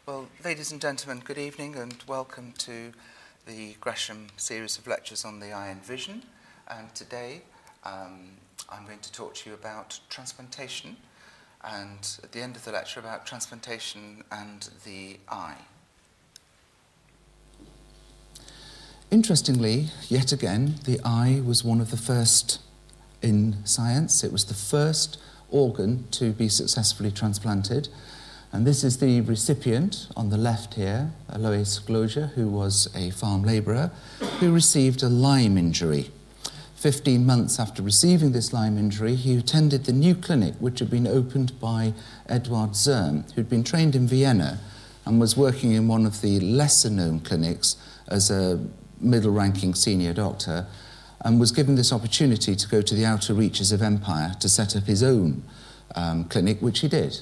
Well, ladies and gentlemen, good evening and welcome to the Gresham series of lectures on the eye and vision. And today I'm going to talk to you about transplantation and at the end of the lecture about transplantation and the eye. Interestingly, yet again, the eye was one of the first in science. It was the first organ to be successfully transplanted. And this is the recipient on the left here, Alois Gloger, who was a farm labourer, who received a Lyme injury. 15 months after receiving this Lyme injury, he attended the new clinic which had been opened by Eduard Zerm, who'd been trained in Vienna and was working in one of the lesser-known clinics as a middle-ranking senior doctor, and was given this opportunity to go to the outer reaches of empire to set up his own clinic, which he did.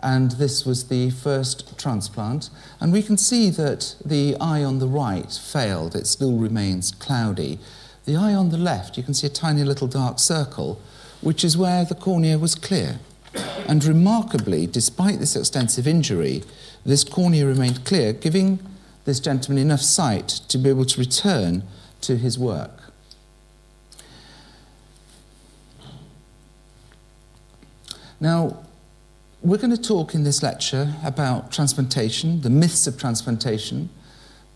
And this was the first transplant. And we can see that the eye on the right failed. It still remains cloudy. The eye on the left, you can see a tiny little dark circle, which is where the cornea was clear. And remarkably, despite this extensive injury, this cornea remained clear, giving this gentleman enough sight to be able to return to his work. Now, we're going to talk in this lecture about transplantation, the myths of transplantation,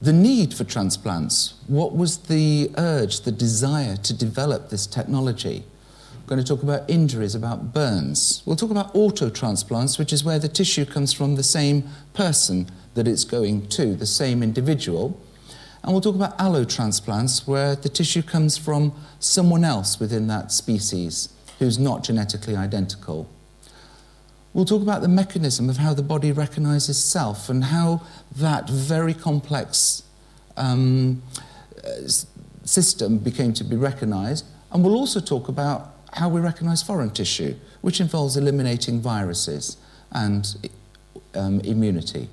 the need for transplants, what was the urge, the desire to develop this technology. We're going to talk about injuries, about burns. We'll talk about autotransplants, which is where the tissue comes from the same person that it's going to, the same individual. And we'll talk about allotransplants, where the tissue comes from someone else within that species who's not genetically identical. We'll talk about the mechanism of how the body recognises self and how that very complex system became to be recognised. And we'll also talk about how we recognise foreign tissue, which involves eliminating viruses and immunity.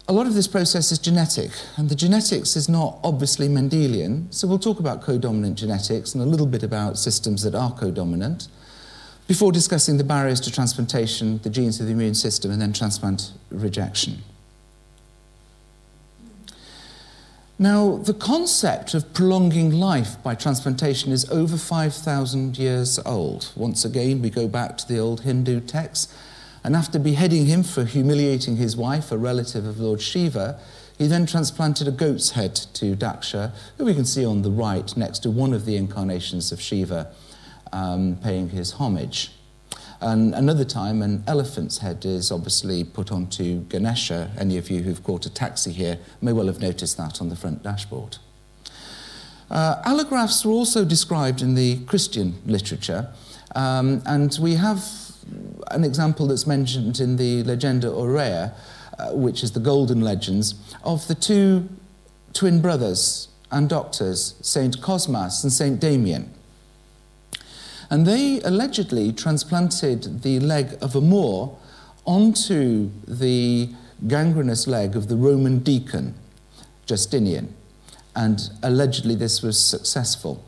A lot of this process is genetic, and the genetics is not obviously Mendelian, so we'll talk about codominant genetics and a little bit about systems that are codominant, before discussing the barriers to transplantation, the genes of the immune system, and then transplant rejection. Now, the concept of prolonging life by transplantation is over 5,000 years old. Once again, we go back to the old Hindu texts, and after beheading him for humiliating his wife, a relative of Lord Shiva, he then transplanted a goat's head to Daksha, who we can see on the right next to one of the incarnations of Shiva, paying his homage. And another time, an elephant's head is obviously put onto Ganesha. Any of you who've caught a taxi here may well have noticed that on the front dashboard. Allografts are also described in the Christian literature, and we have an example that's mentioned in the Legenda Aurea, which is the Golden Legends, of the two twin brothers and doctors, Saint Cosmas and Saint Damien. And they allegedly transplanted the leg of a Moor onto the gangrenous leg of the Roman deacon, Justinian. And allegedly this was successful.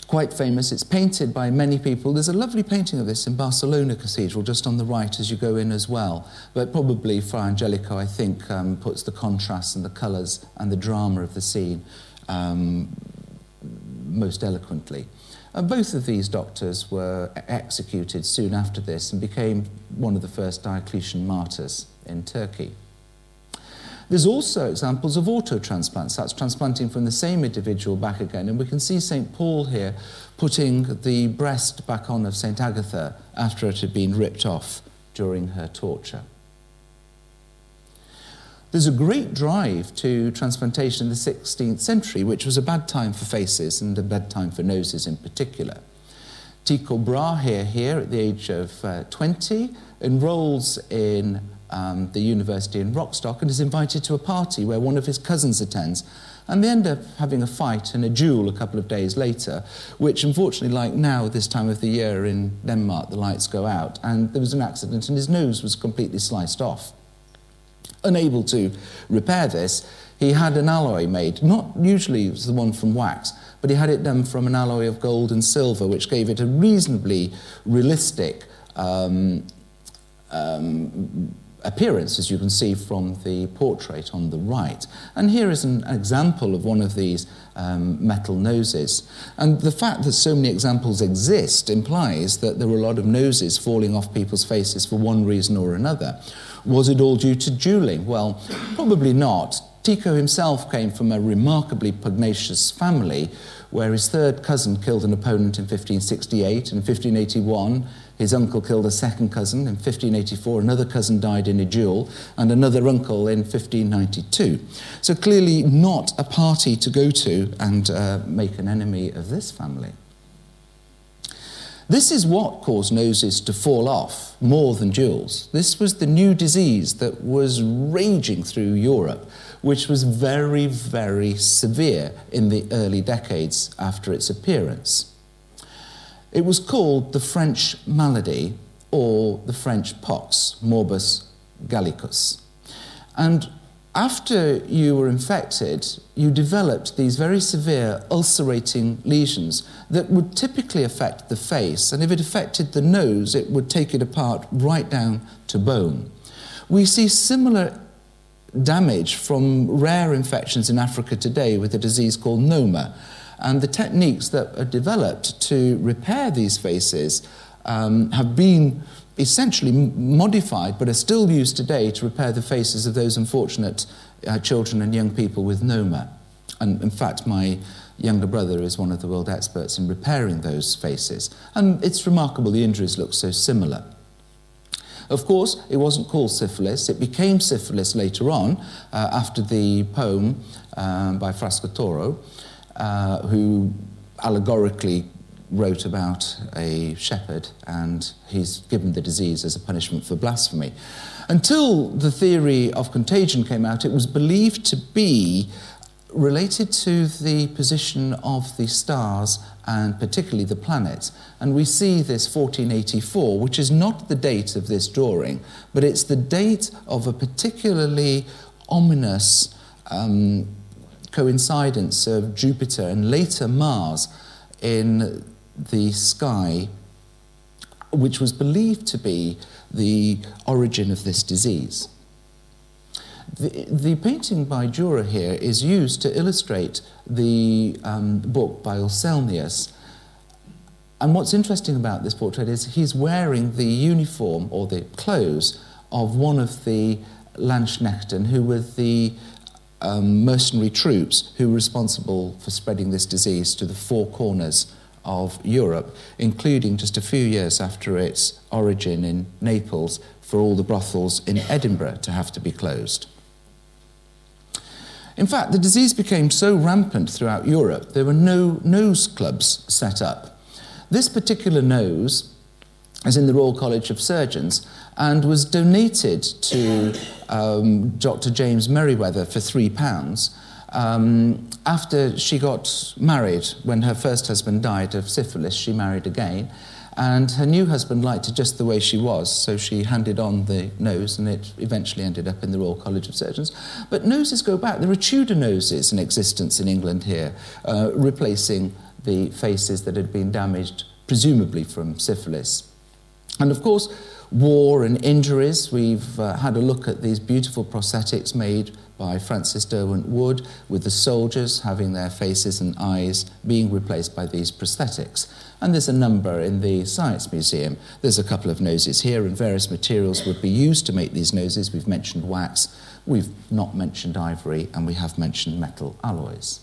Quite famous, it's painted by many people. There's a lovely painting of this in Barcelona Cathedral, just on the right as you go in as well. But probably Fra Angelico, I think, puts the contrast and the colours and the drama of the scene most eloquently. Both of these doctors were executed soon after this and became one of the first Diocletian martyrs in Turkey. There's also examples of autotransplants, that's transplanting from the same individual back again, and we can see St. Paul here putting the breast back on of St. Agatha after it had been ripped off during her torture. There's a great drive to transplantation in the 16th century, which was a bad time for faces and a bad time for noses in particular. Tycho Brahe here at the age of 20 enrolls in the university in Rostock and is invited to a party where one of his cousins attends, and they end up having a fight and a duel a couple of days later, which unfortunately, like now this time of the year in Denmark, the lights go out, and there was an accident and his nose was completely sliced off. Unable to repair this, he had an alloy made. Not usually it was the one from wax, but he had it done from an alloy of gold and silver, which gave it a reasonably realistic appearance, as you can see from the portrait on the right. And here is an example of one of these metal noses. And the fact that so many examples exist implies that there were a lot of noses falling off people's faces for one reason or another. Was it all due to dueling? Well, probably not. Tycho himself came from a remarkably pugnacious family, where his third cousin killed an opponent in 1568, and in 1581 his uncle killed a second cousin. In 1584 another cousin died in a duel, and another uncle in 1592. So clearly not a party to go to and make an enemy of this family. This is what caused noses to fall off more than duels. This was the new disease that was raging through Europe, which was very, very severe in the early decades after its appearance. It was called the French malady, or the French pox, morbus gallicus. And after you were infected, you developed these very severe ulcerating lesions that would typically affect the face, and if it affected the nose, it would take it apart right down to bone. We see similar damage from rare infections in Africa today with a disease called noma, and the techniques that are developed to repair these faces have been essentially modified, but are still used today to repair the faces of those unfortunate children and young people with noma. And in fact, my younger brother is one of the world experts in repairing those faces. And it's remarkable the injuries look so similar. Of course, it wasn't called syphilis. It became syphilis later on, after the poem by Frascatoro, who allegorically wrote about a shepherd, and he's given the disease as a punishment for blasphemy. Until the theory of contagion came out, it was believed to be related to the position of the stars and particularly the planets. And we see this 1484, which is not the date of this drawing, but it's the date of a particularly ominous coincidence of Jupiter and later Mars in the sky, which was believed to be the origin of this disease. The painting by Dürer here is used to illustrate the book by Orselnius. And what's interesting about this portrait is he's wearing the uniform or the clothes of one of the Landsknechten, who were the mercenary troops who were responsible for spreading this disease to the four corners of Europe, including just a few years after its origin in Naples, for all the brothels in Edinburgh to have to be closed. In fact, the disease became so rampant throughout Europe, there were no nose clubs set up. This particular nose is in the Royal College of Surgeons and was donated to Dr. James Merriweather for £3 after she got married. When her first husband died of syphilis, she married again, and her new husband liked her just the way she was, so she handed on the nose, and it eventually ended up in the Royal College of Surgeons. But noses go back. There are Tudor noses in existence in England here, replacing the faces that had been damaged, presumably from syphilis. And of course, war and injuries. We've had a look at these beautiful prosthetics made by Francis Derwent Wood, with the soldiers having their faces and eyes being replaced by these prosthetics. And there's a number in the Science Museum. There's a couple of noses here, and various materials would be used to make these noses. We've mentioned wax, we've not mentioned ivory, and we have mentioned metal alloys.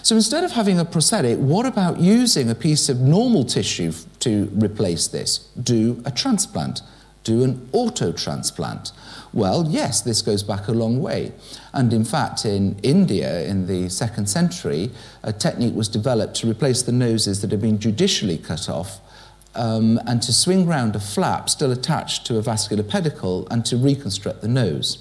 So instead of having a prosthetic, what about using a piece of normal tissue to replace this? Do a transplant. Do an auto-transplant. Well, yes, this goes back a long way. And in fact, in India, in the 2nd century, a technique was developed to replace the noses that had been judicially cut off and to swing round a flap still attached to a vascular pedicle and to reconstruct the nose.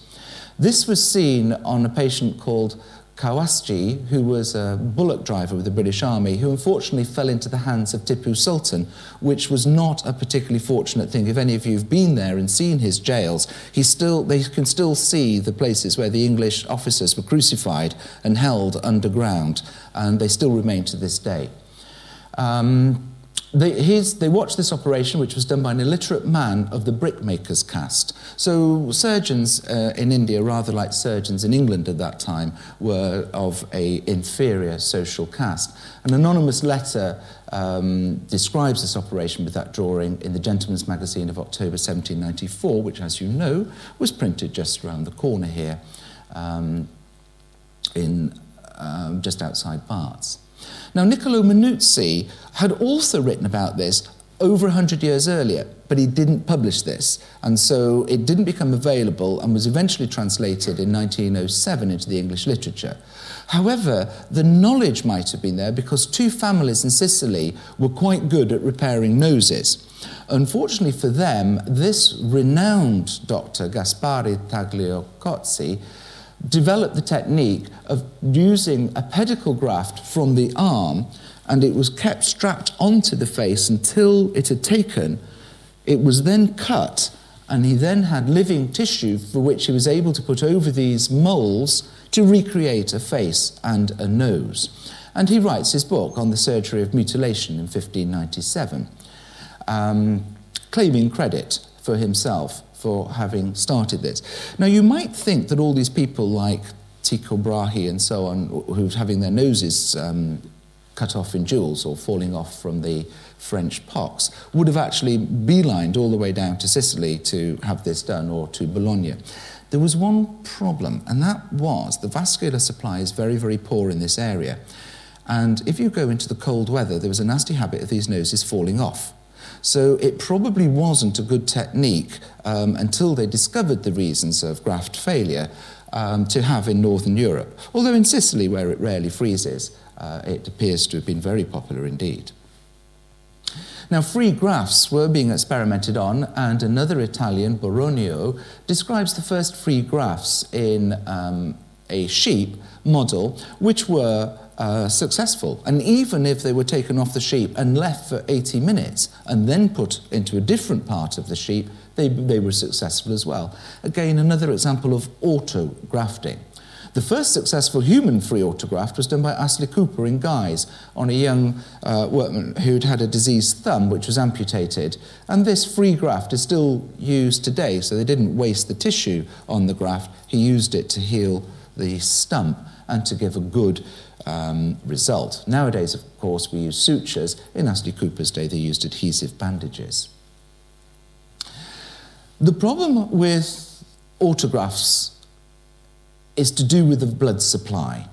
This was seen on a patient called Kawasji, who was a bullock driver with the British Army, who unfortunately fell into the hands of Tipu Sultan, which was not a particularly fortunate thing. If any of you have been there and seen his jails, they can still see the places where the English officers were crucified and held underground, and they still remain to this day. They watched this operation, which was done by an illiterate man of the brickmaker's caste. So surgeons in India, rather like surgeons in England at that time, were of an inferior social caste. An anonymous letter describes this operation with that drawing in the Gentleman's Magazine of October 1794, which, as you know, was printed just around the corner here, just outside Barts. Now, Niccolo Manuzzi had also written about this over 100 years earlier, but he didn't publish this, and so it didn't become available and was eventually translated in 1907 into the English literature. However, the knowledge might have been there because two families in Sicily were quite good at repairing noses. Unfortunately for them, this renowned doctor, Gaspari Tagliacozzi, developed the technique of using a pedicle graft from the arm, and it was kept strapped onto the face until it had taken. It was then cut, and he then had living tissue for which he was able to put over these moles to recreate a face and a nose. And he writes his book on the surgery of mutilation in 1597, claiming credit for himself for having started this. Now, you might think that all these people like Tycho Brahe and so on, who's having their noses cut off in duels or falling off from the French pox, would have actually beelined all the way down to Sicily to have this done, or to Bologna. There was one problem, and that was the vascular supply is very, very poor in this area. And if you go into the cold weather, there was a nasty habit of these noses falling off. So it probably wasn't a good technique until they discovered the reasons of graft failure to have in Northern Europe. Although in Sicily, where it rarely freezes, it appears to have been very popular indeed. Now, free grafts were being experimented on, and another Italian, Boronio, describes the first free grafts in a sheep model, which were successful. And even if they were taken off the sheep and left for 80 minutes and then put into a different part of the sheep, they were successful as well. Again, another example of autografting. The first successful human free autograft was done by Astley Cooper in Guise on a young workman who'd had a diseased thumb which was amputated. And this free graft is still used today, so they didn't waste the tissue on the graft. He used it to heal the stump and to give a good result. Nowadays, of course, we use sutures. In Astley Cooper's day, they used adhesive bandages. The problem with autografts is to do with the blood supply.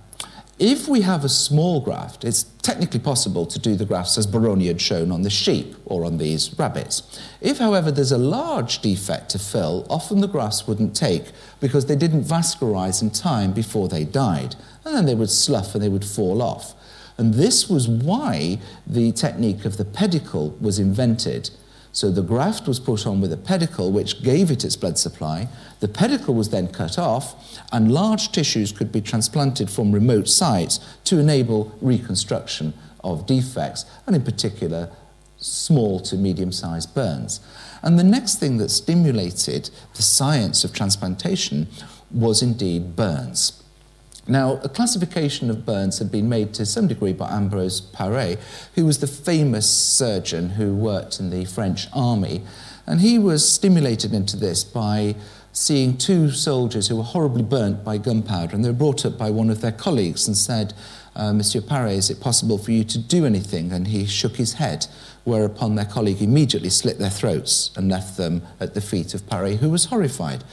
If we have a small graft, it's technically possible to do the grafts as Boronio had shown on the sheep or on these rabbits. If, however, there's a large defect to fill, often the grafts wouldn't take because they didn't vascularize in time before they died, and then they would slough and they would fall off. And this was why the technique of the pedicle was invented. So the graft was put on with a pedicle which gave it its blood supply. The pedicle was then cut off, and large tissues could be transplanted from remote sites to enable reconstruction of defects, and in particular, small to medium-sized burns. And the next thing that stimulated the science of transplantation was indeed burns. Now, a classification of burns had been made to some degree by Ambrose Paré, who was the famous surgeon who worked in the French army, and he was stimulated into this by seeing two soldiers who were horribly burnt by gunpowder, and they were brought up by one of their colleagues and said, Monsieur Paré, is it possible for you to do anything? And he shook his head, whereupon their colleague immediately slit their throats and left them at the feet of Paré, who was horrified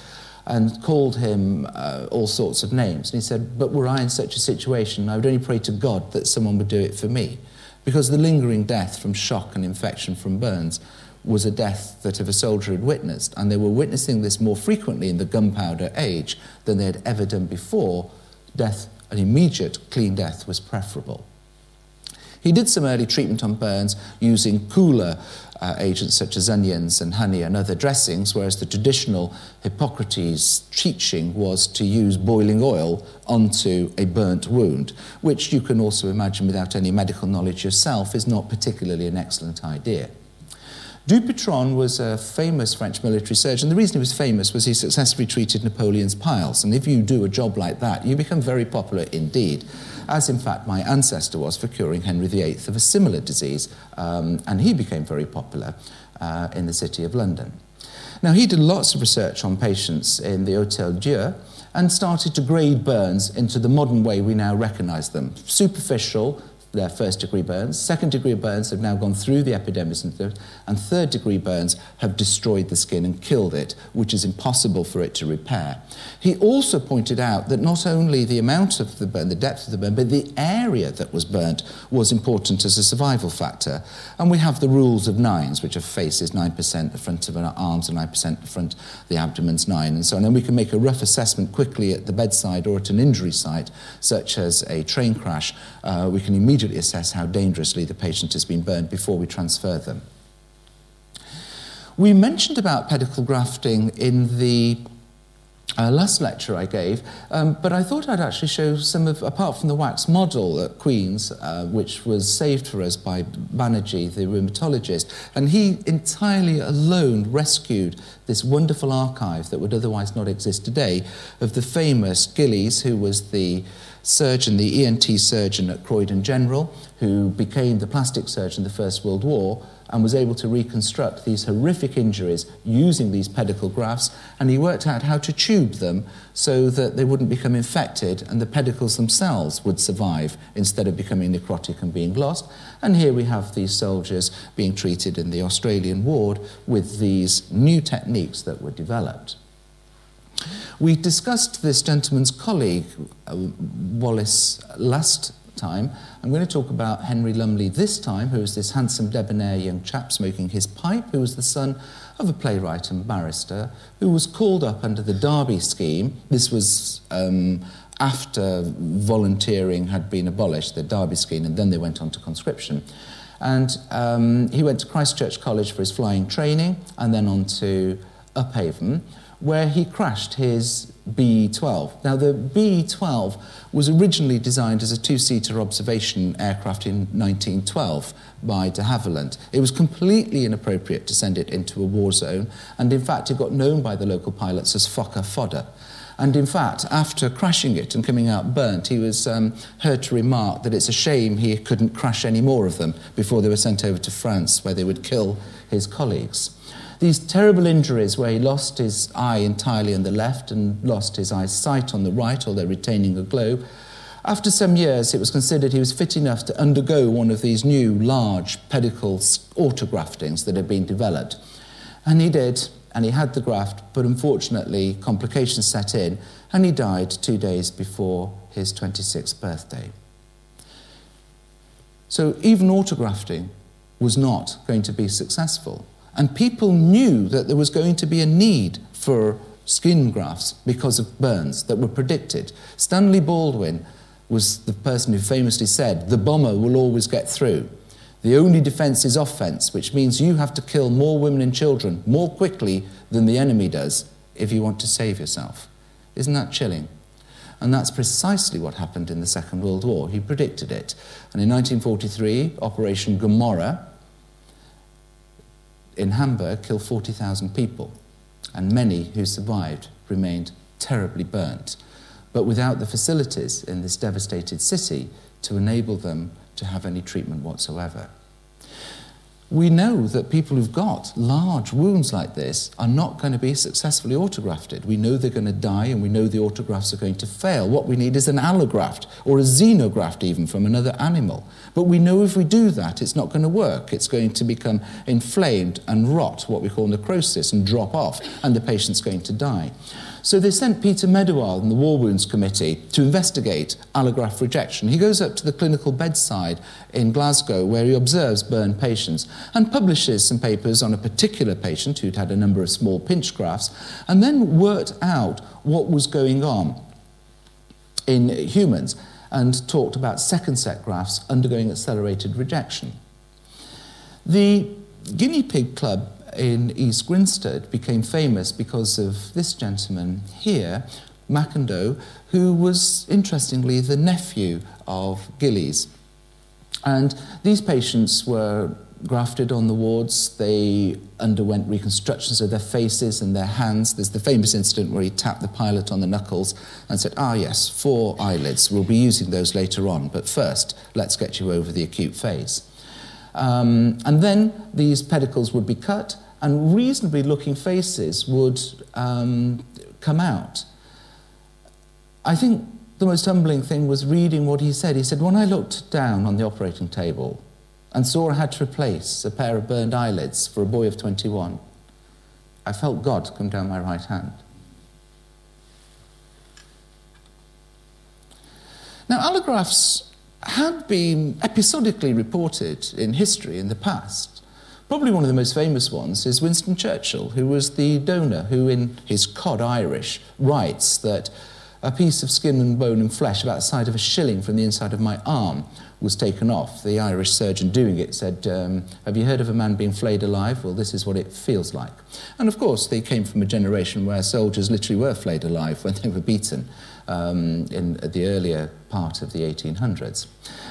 and called him all sorts of names. And he said, but were I in such a situation, I would only pray to God that someone would do it for me. Because the lingering death from shock and infection from burns was a death that if a soldier had witnessed, and they were witnessing this more frequently in the gunpowder age than they had ever done before, death, an immediate clean death, was preferable. He did some early treatment on burns using cooler agents such as onions and honey and other dressings, whereas the traditional Hippocrates teaching was to use boiling oil onto a burnt wound, which you can also imagine without any medical knowledge yourself is not particularly an excellent idea. Dupuytren was a famous French military surgeon. The reason he was famous was he successfully treated Napoleon's piles. And if you do a job like that, you become very popular indeed, as in fact my ancestor was for curing Henry VIII of a similar disease. And he became very popular in the city of London. Now, he did lots of research on patients in the Hôtel Dieu and started to grade burns into the modern way we now recognise them. Superficial, they're first-degree burns. Second-degree burns have now gone through the epidermis, and third-degree burns have destroyed the skin and killed it, which is impossible for it to repair. He also pointed out that not only the amount of the burn, the depth of the burn, but the area that was burnt was important as a survival factor. And we have the rules of nines, which are faces 9%, the front of our arms are 9%, the front, the abdomen's 9%, and so on. And we can make a rough assessment quickly at the bedside or at an injury site, such as a train crash. We can immediately assess how dangerously the patient has been burned before we transfer them. We mentioned about pedicle grafting in the last lecture I gave, but I thought I'd actually show some of, apart from the wax model at Queen's, which was saved for us by Banerjee, the rheumatologist, and he entirely alone rescued this wonderful archive that would otherwise not exist today of the famous Gillies, who was the surgeon, the ENT surgeon at Croydon General, who became the plastic surgeon in the First World War and was able to reconstruct these horrific injuries using these pedicle grafts, and he worked out how to tube them so that they wouldn't become infected and the pedicles themselves would survive instead of becoming necrotic and being lost. And here we have these soldiers being treated in the Australian ward with these new techniques that were developed. We discussed this gentleman's colleague, Wallace, last time. I'm going to talk about Henry Lumley this time, who is this handsome, debonair young chap smoking his pipe, who was the son of a playwright and barrister, who was called up under the Derby scheme. This was after volunteering had been abolished, the Derby scheme, and then they went on to conscription. And he went to Christ Church College for his flying training, and then on to Uphaven, where he crashed his BE-12. Now, the BE-12 was originally designed as a two-seater observation aircraft in 1912 by de Havilland. It was completely inappropriate to send it into a war zone, and in fact, it got known by the local pilots as Fokker fodder. And in fact, after crashing it and coming out burnt, he was heard to remark that it's a shame he couldn't crash any more of them before they were sent over to France, where they would kill his colleagues. These terrible injuries where he lost his eye entirely on the left and lost his eyesight on the right, although retaining a globe. After some years, it was considered he was fit enough to undergo one of these new large pedicle autograftings that had been developed. And he did, and he had the graft, but unfortunately complications set in, and he died 2 days before his 26th birthday. So even autografting was not going to be successful. And people knew that there was going to be a need for skin grafts because of burns that were predicted. Stanley Baldwin was the person who famously said, "The bomber will always get through. The only defence is offence, which means you have to kill more women and children more quickly than the enemy does if you want to save yourself." Isn't that chilling? And that's precisely what happened in the Second World War. He predicted it. And in 1943, Operation Gomorrah in Hamburg killed 40,000 people, and many who survived remained terribly burnt, but without the facilities in this devastated city to enable them to have any treatment whatsoever. We know that people who've got large wounds like this are not going to be successfully autografted. We know they're going to die, and we know the autografts are going to fail. What we need is an allograft, or a xenograft even, from another animal. But we know if we do that, it's not going to work. It's going to become inflamed and rot, what we call necrosis, and drop off, and the patient's going to die. So they sent Peter Medawar and the War Wounds Committee to investigate allograft rejection. He goes up to the clinical bedside in Glasgow, where he observes burned patients and publishes some papers on a particular patient who'd had a number of small pinch grafts, and then worked out what was going on in humans and talked about second set grafts undergoing accelerated rejection. The Guinea Pig Club in East Grinstead became famous because of this gentleman here, Macular, who was, interestingly, the nephew of Gillies. And these patients were grafted on the wards, they underwent reconstructions of their faces and their hands. There's the famous incident where he tapped the pilot on the knuckles and said, "Ah, yes, 4 eyelids. We'll be using those later on, but first, let's get you over the acute phase." And then these pedicles would be cut, and reasonably looking faces would come out. I think the most humbling thing was reading what he said. He said, "When I looked down on the operating table and saw I had to replace a pair of burned eyelids for a boy of 21, I felt God come down my right hand." Now, allografts had been episodically reported in history in the past. Probably one of the most famous ones is Winston Churchill, who was the donor who, in his Cod Irish, writes that a piece of skin and bone and flesh about the size of a shilling from the inside of my arm was taken off. The Irish surgeon doing it said, "Have you heard of a man being flayed alive? Well, this is what it feels like." And of course, they came from a generation where soldiers literally were flayed alive when they were beaten in the earlier part of the 1800s.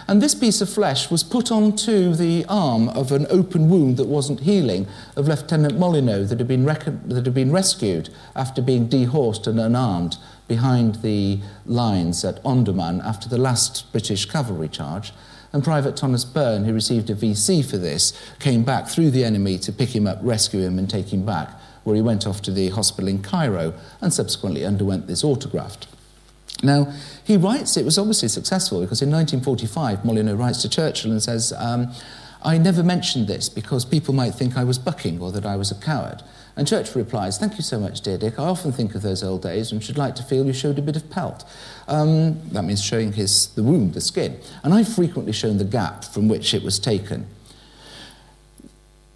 And this piece of flesh was put onto the arm of an open wound that wasn't healing of Lieutenant Molyneux that had been rescued after being dehorsed and unarmed behind the lines at Omdurman after the last British cavalry charge. And Private Thomas Byrne, who received a VC for this, came back through the enemy to pick him up, rescue him and take him back, where he went off to the hospital in Cairo and subsequently underwent this autograft. Now, he writes it was obviously successful because in 1945, Molyneux writes to Churchill and says, "I never mentioned this because people might think I was bucking or that I was a coward." And Churchill replies, "Thank you so much, dear Dick. I often think of those old days and should like to feel you showed a bit of pelt." That means showing the wound, the skin. And I've frequently shown the gap from which it was taken.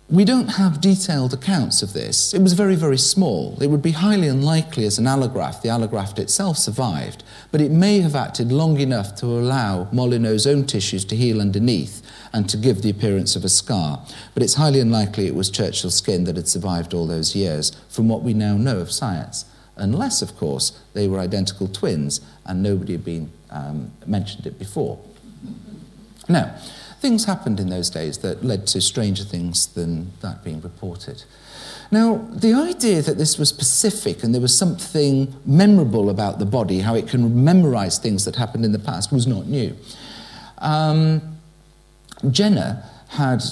We don't have detailed accounts of this. It was very, very small. It would be highly unlikely as an allograft. The allograft itself survived, but it may have acted long enough to allow Molyneux's own tissues to heal underneath and to give the appearance of a scar. But it's highly unlikely it was Churchill's skin that had survived all those years, from what we now know of science. Unless, of course, they were identical twins and nobody had mentioned it before. Now, things happened in those days that led to stranger things than that being reported. Now, the idea that this was specific and there was something memorable about the body, how it can memorize things that happened in the past, was not new. Jenner had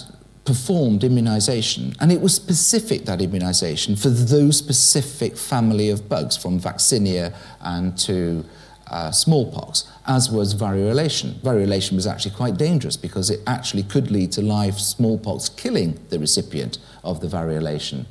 performed immunization, and it was specific, that immunization, for those specific family of bugs, from vaccinia and to smallpox, as was variolation. Variolation was actually quite dangerous because it actually could lead to live smallpox, killing the recipient of the variolation.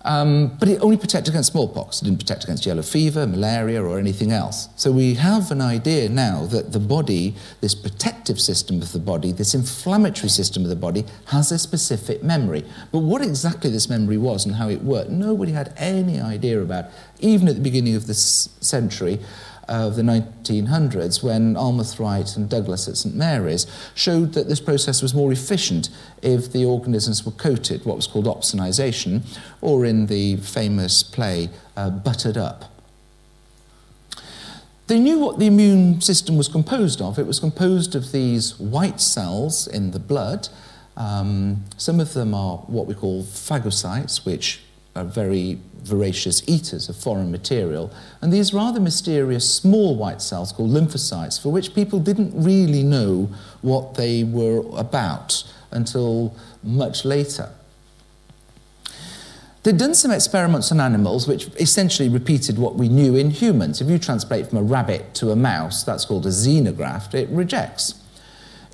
But it only protected against smallpox. It didn't protect against yellow fever, malaria, or anything else. So we have an idea now that the body, this protective system of the body, this inflammatory system of the body, has a specific memory. But what exactly this memory was and how it worked, nobody had any idea about, even at the beginning of this century, of the 1900s, when Almouth Wright and Douglas at St Mary's showed that this process was more efficient if the organisms were coated, what was called opsonization, or in the famous play, buttered up. They knew what the immune system was composed of. It was composed of these white cells in the blood. Some of them are what we call phagocytes, which are very voracious eaters of foreign material, and these rather mysterious small white cells called lymphocytes, for which people didn't really know what they were about until much later. They'd done some experiments on animals which essentially repeated what we knew in humans. If you transplant from a rabbit to a mouse, that's called a xenograft, it rejects.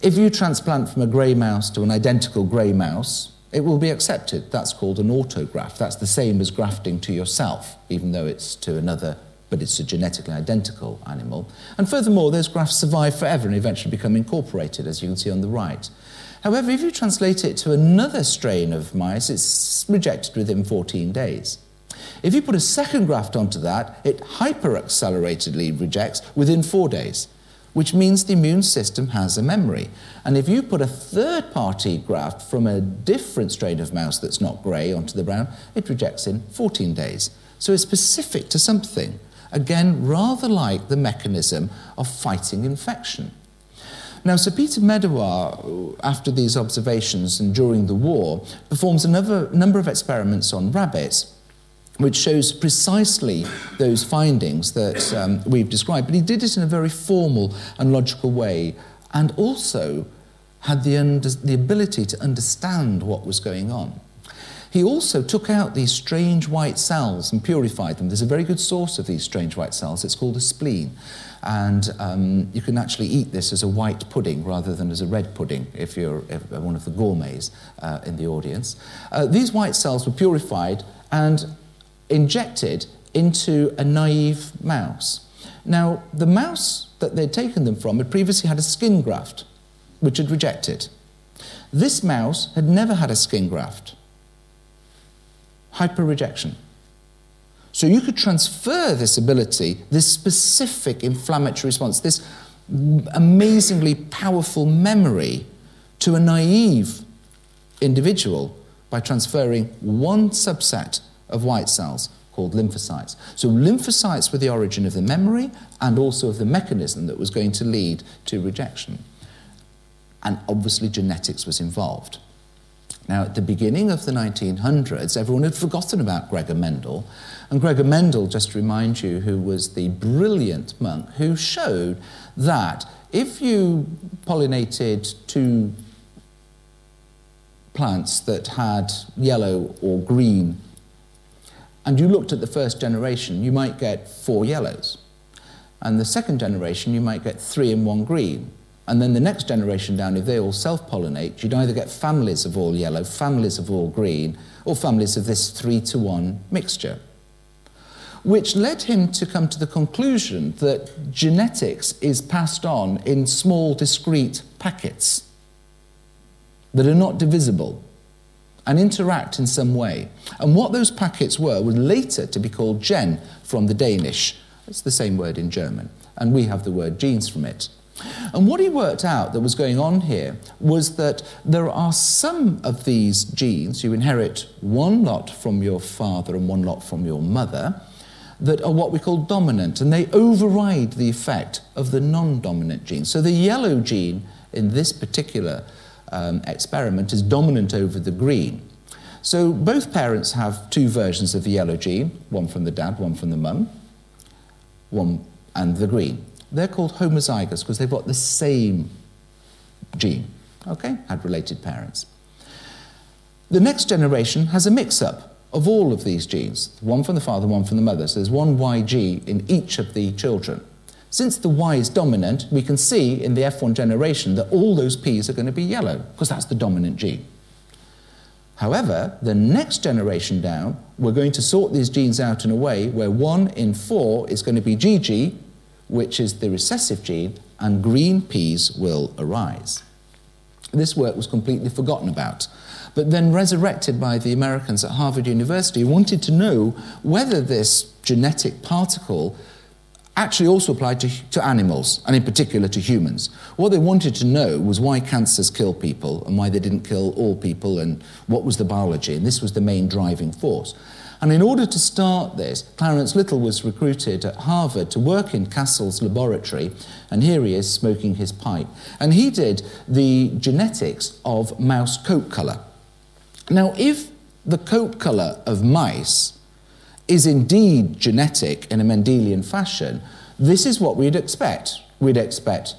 If you transplant from a grey mouse to an identical grey mouse, it will be accepted. That's called an autograft. That's the same as grafting to yourself, even though it's to another, but it's a genetically identical animal. And furthermore, those grafts survive forever and eventually become incorporated, as you can see on the right. However, if you translate it to another strain of mice, it's rejected within 14 days. If you put a second graft onto that, it hyper-acceleratedly rejects within 4 days, which means the immune system has a memory. And if you put a third-party graft from a different strain of mouse that's not grey onto the brown, it rejects in 14 days. So it's specific to something. Again, rather like the mechanism of fighting infection. Now, Sir Peter Medawar, after these observations and during the war, performs another number of experiments on rabbits, which shows precisely those findings that we've described. But he did it in a very formal and logical way, and also had the ability to understand what was going on. He also took out these strange white cells and purified them. There's a very good source of these strange white cells. It's called a spleen. And you can actually eat this as a white pudding rather than as a red pudding if you're one of the gourmets in the audience. These white cells were purified and injected into a naive mouse. Now, the mouse that they'd taken them from had previously had a skin graft, which had rejected. This mouse had never had a skin graft. Hyperrejection. So you could transfer this ability, this specific inflammatory response, this amazingly powerful memory to a naive individual by transferring one subset of white cells called lymphocytes. So lymphocytes were the origin of the memory and also of the mechanism that was going to lead to rejection. And obviously genetics was involved. Now, at the beginning of the 1900s, everyone had forgotten about Gregor Mendel. And Gregor Mendel, just to remind you, who was the brilliant monk who showed that if you pollinated two plants that had yellow or green, and you looked at the first generation, you might get 4 yellows. And the second generation, you might get 3 and 1 green. And then the next generation down, if they all self-pollinate, you'd either get families of all yellow, families of all green, or families of this 3-to-1 mixture. Which led him to come to the conclusion that genetics is passed on in small, discrete packets that are not divisible and interact in some way. And what those packets were later to be called gen from the Danish. It's the same word in German, and we have the word genes from it. And what he worked out that was going on here was that there are some of these genes, you inherit one lot from your father and one lot from your mother, that are what we call dominant, and they override the effect of the non-dominant gene. So the yellow gene in this particular experiment is dominant over the green. So both parents have 2 versions of the yellow gene, one from the dad, one from the mum, and the green. They're called homozygous because they've got the same gene, okay? Had related parents. The next generation has a mix-up of all of these genes, one from the father, one from the mother. So there's one YG in each of the children. Since the Y is dominant, we can see in the F1 generation that all those Ps are going to be yellow because that's the dominant gene. However, the next generation down, we're going to sort these genes out in a way where 1 in 4 is going to be GG, which is the recessive gene, and green Ps will arise. This work was completely forgotten about, but then resurrected by the Americans at Harvard University, who wanted to know whether this genetic particle actually also applied to animals, and in particular to humans. What they wanted to know was why cancers kill people, and why they didn't kill all people, and what was the biology, and this was the main driving force. And in order to start this, Clarence Little was recruited at Harvard to work in Castle's laboratory, and here he is smoking his pipe. And he did the genetics of mouse coat colour. Now, if the coat colour of mice is indeed genetic in a Mendelian fashion, this is what we'd expect. We'd expect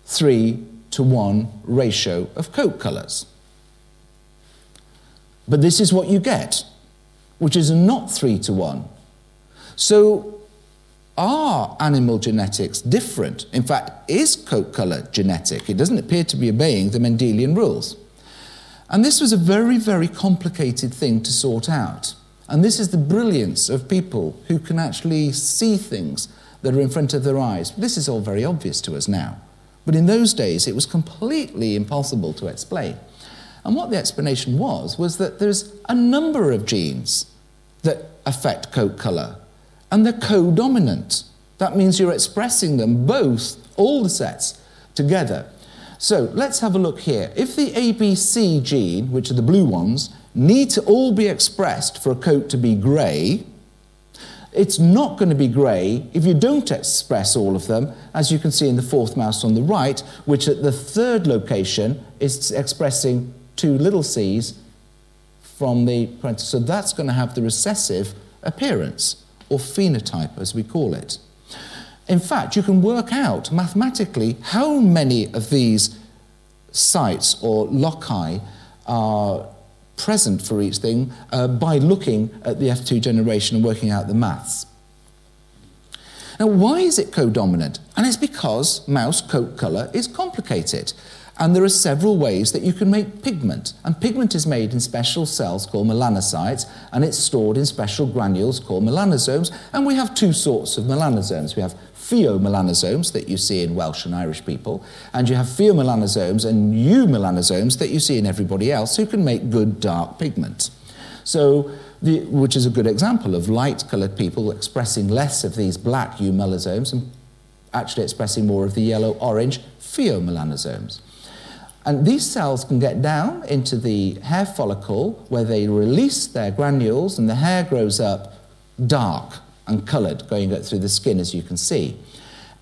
3-to-1 ratio of coat colours. But this is what you get, which is not 3-to-1. So are animal genetics different? In fact, is coat colour genetic? It doesn't appear to be obeying the Mendelian rules. And this was a very, very complicated thing to sort out. And this is the brilliance of people who can actually see things that are in front of their eyes. This is all very obvious to us now. But in those days, it was completely impossible to explain. And what the explanation was that there's a number of genes that affect coat colour, and they're co-dominant. That means you're expressing them both, all the sets, together. So let's have a look here. If the ABC gene, which are the blue ones, need to all be expressed for a coat to be grey, It's not going to be grey if you don't express all of them, as you can see in the fourth mouse on the right, which at the third location is expressing two little c's from the parental. So that's going to have the recessive appearance, or phenotype as we call it. In fact, you can work out mathematically how many of these sites or loci are present for each thing by looking at the F2 generation and working out the maths. Now, why is it codominant? And it's because mouse coat colour is complicated. And there are several ways that you can make pigment. And pigment is made in special cells called melanocytes, and it's stored in special granules called melanosomes. And we have two sorts of melanosomes. We have pheomelanosomes that you see in Welsh and Irish people, and you have pheomelanosomes and eumelanosomes that you see in everybody else who can make good dark pigment. So, which is a good example of light-coloured people expressing less of these black eumelanosomes and actually expressing more of the yellow-orange pheomelanosomes. And these cells can get down into the hair follicle where they release their granules and the hair grows up dark and coloured going through the skin, as you can see.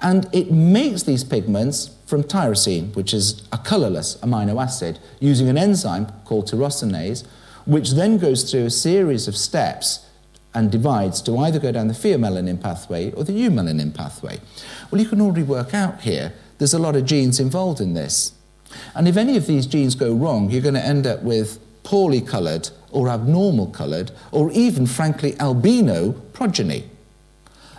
And it makes these pigments from tyrosine, which is a colourless amino acid, using an enzyme called tyrosinase, which then goes through a series of steps and divides to either go down the pheomelanin pathway or the eumelanin pathway. Well, you can already work out here there's a lot of genes involved in this. And if any of these genes go wrong, you're going to end up with poorly coloured or abnormal coloured or even, frankly, albino progeny.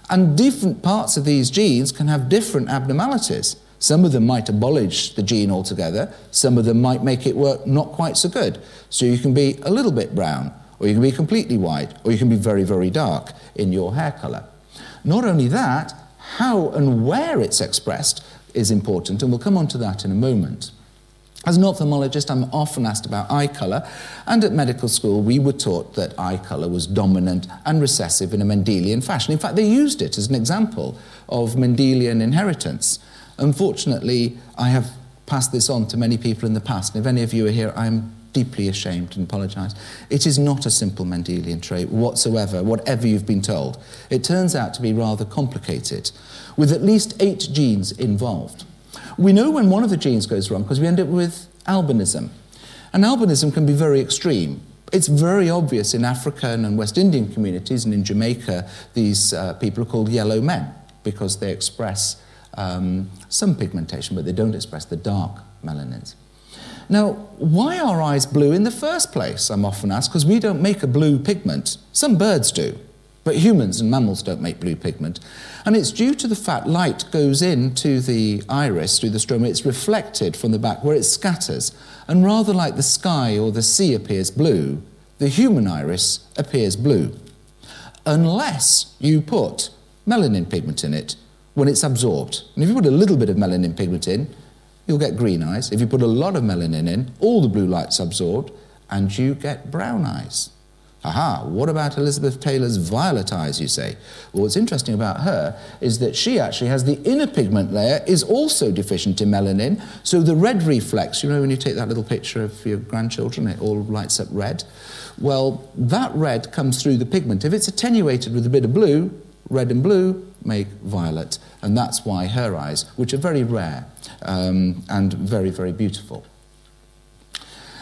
And different parts of these genes can have different abnormalities. Some of them might abolish the gene altogether. Some of them might make it work not quite so good. So you can be a little bit brown, or you can be completely white, or you can be very, very dark in your hair colour. Not only that, how and where it's expressed is important, and we'll come on to that in a moment. As an ophthalmologist, I'm often asked about eye colour, and at medical school we were taught that eye colour was dominant and recessive in a Mendelian fashion. In fact, they used it as an example of Mendelian inheritance. Unfortunately, I have passed this on to many people in the past, and if any of you are here, I'm deeply ashamed and apologise. It is not a simple Mendelian trait whatsoever, whatever you've been told. It turns out to be rather complicated, with at least 8 genes involved. We know when one of the genes goes wrong because we end up with albinism. And albinism can be very extreme. It's very obvious in African and West Indian communities, and in Jamaica, these people are called yellow men because they express some pigmentation, but they don't express the dark melanins. Now, why are eyes blue in the first place, I'm often asked, because we don't make a blue pigment. Some birds do, but humans and mammals don't make blue pigment. And it's due to the fact light goes into the iris through the stroma, it's reflected from the back where it scatters. And rather like the sky or the sea appears blue, the human iris appears blue. Unless you put melanin pigment in it when it's absorbed. And if you put a little bit of melanin pigment in, you'll get green eyes. If you put a lot of melanin in, all the blue light's absorbed, and you get brown eyes. Aha, what about Elizabeth Taylor's violet eyes, you say? Well, what's interesting about her is that she actually has the inner pigment layer is also deficient in melanin, so the red reflex, you know when you take that little picture of your grandchildren, it all lights up red? Well, that red comes through the pigment. If it's attenuated with a bit of blue, red and blue make violet, and that's why her eyes, which are very rare and very, very beautiful.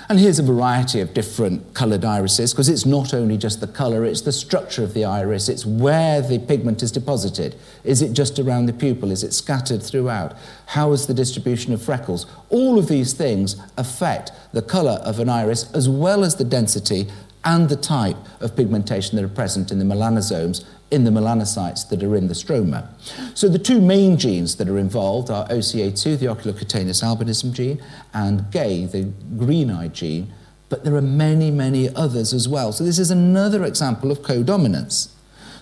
And here's a variety of different coloured irises, because it's not only just the colour, it's the structure of the iris, it's where the pigment is deposited. Is it just around the pupil? Is it scattered throughout? How is the distribution of freckles? All of these things affect the colour of an iris, as well as the density and the type of pigmentation that are present in the melanosomes, in the melanocytes that are in the stroma. So the two main genes that are involved are OCA2, the oculocutaneous albinism gene, and GAY, the green-eyed gene, but there are many, many others as well. So this is another example of codominance.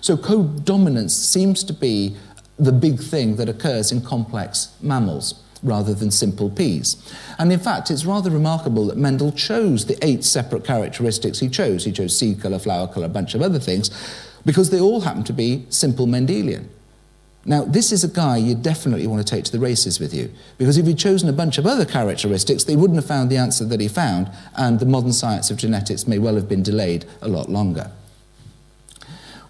So codominance seems to be the big thing that occurs in complex mammals, rather than simple peas. And in fact, it's rather remarkable that Mendel chose the 8 separate characteristics he chose. He chose seed colour, flower colour, a bunch of other things, because they all happen to be simple Mendelian. Now, this is a guy you definitely want to take to the races with you, because if he'd chosen a bunch of other characteristics, they wouldn't have found the answer that he found, and the modern science of genetics may well have been delayed a lot longer.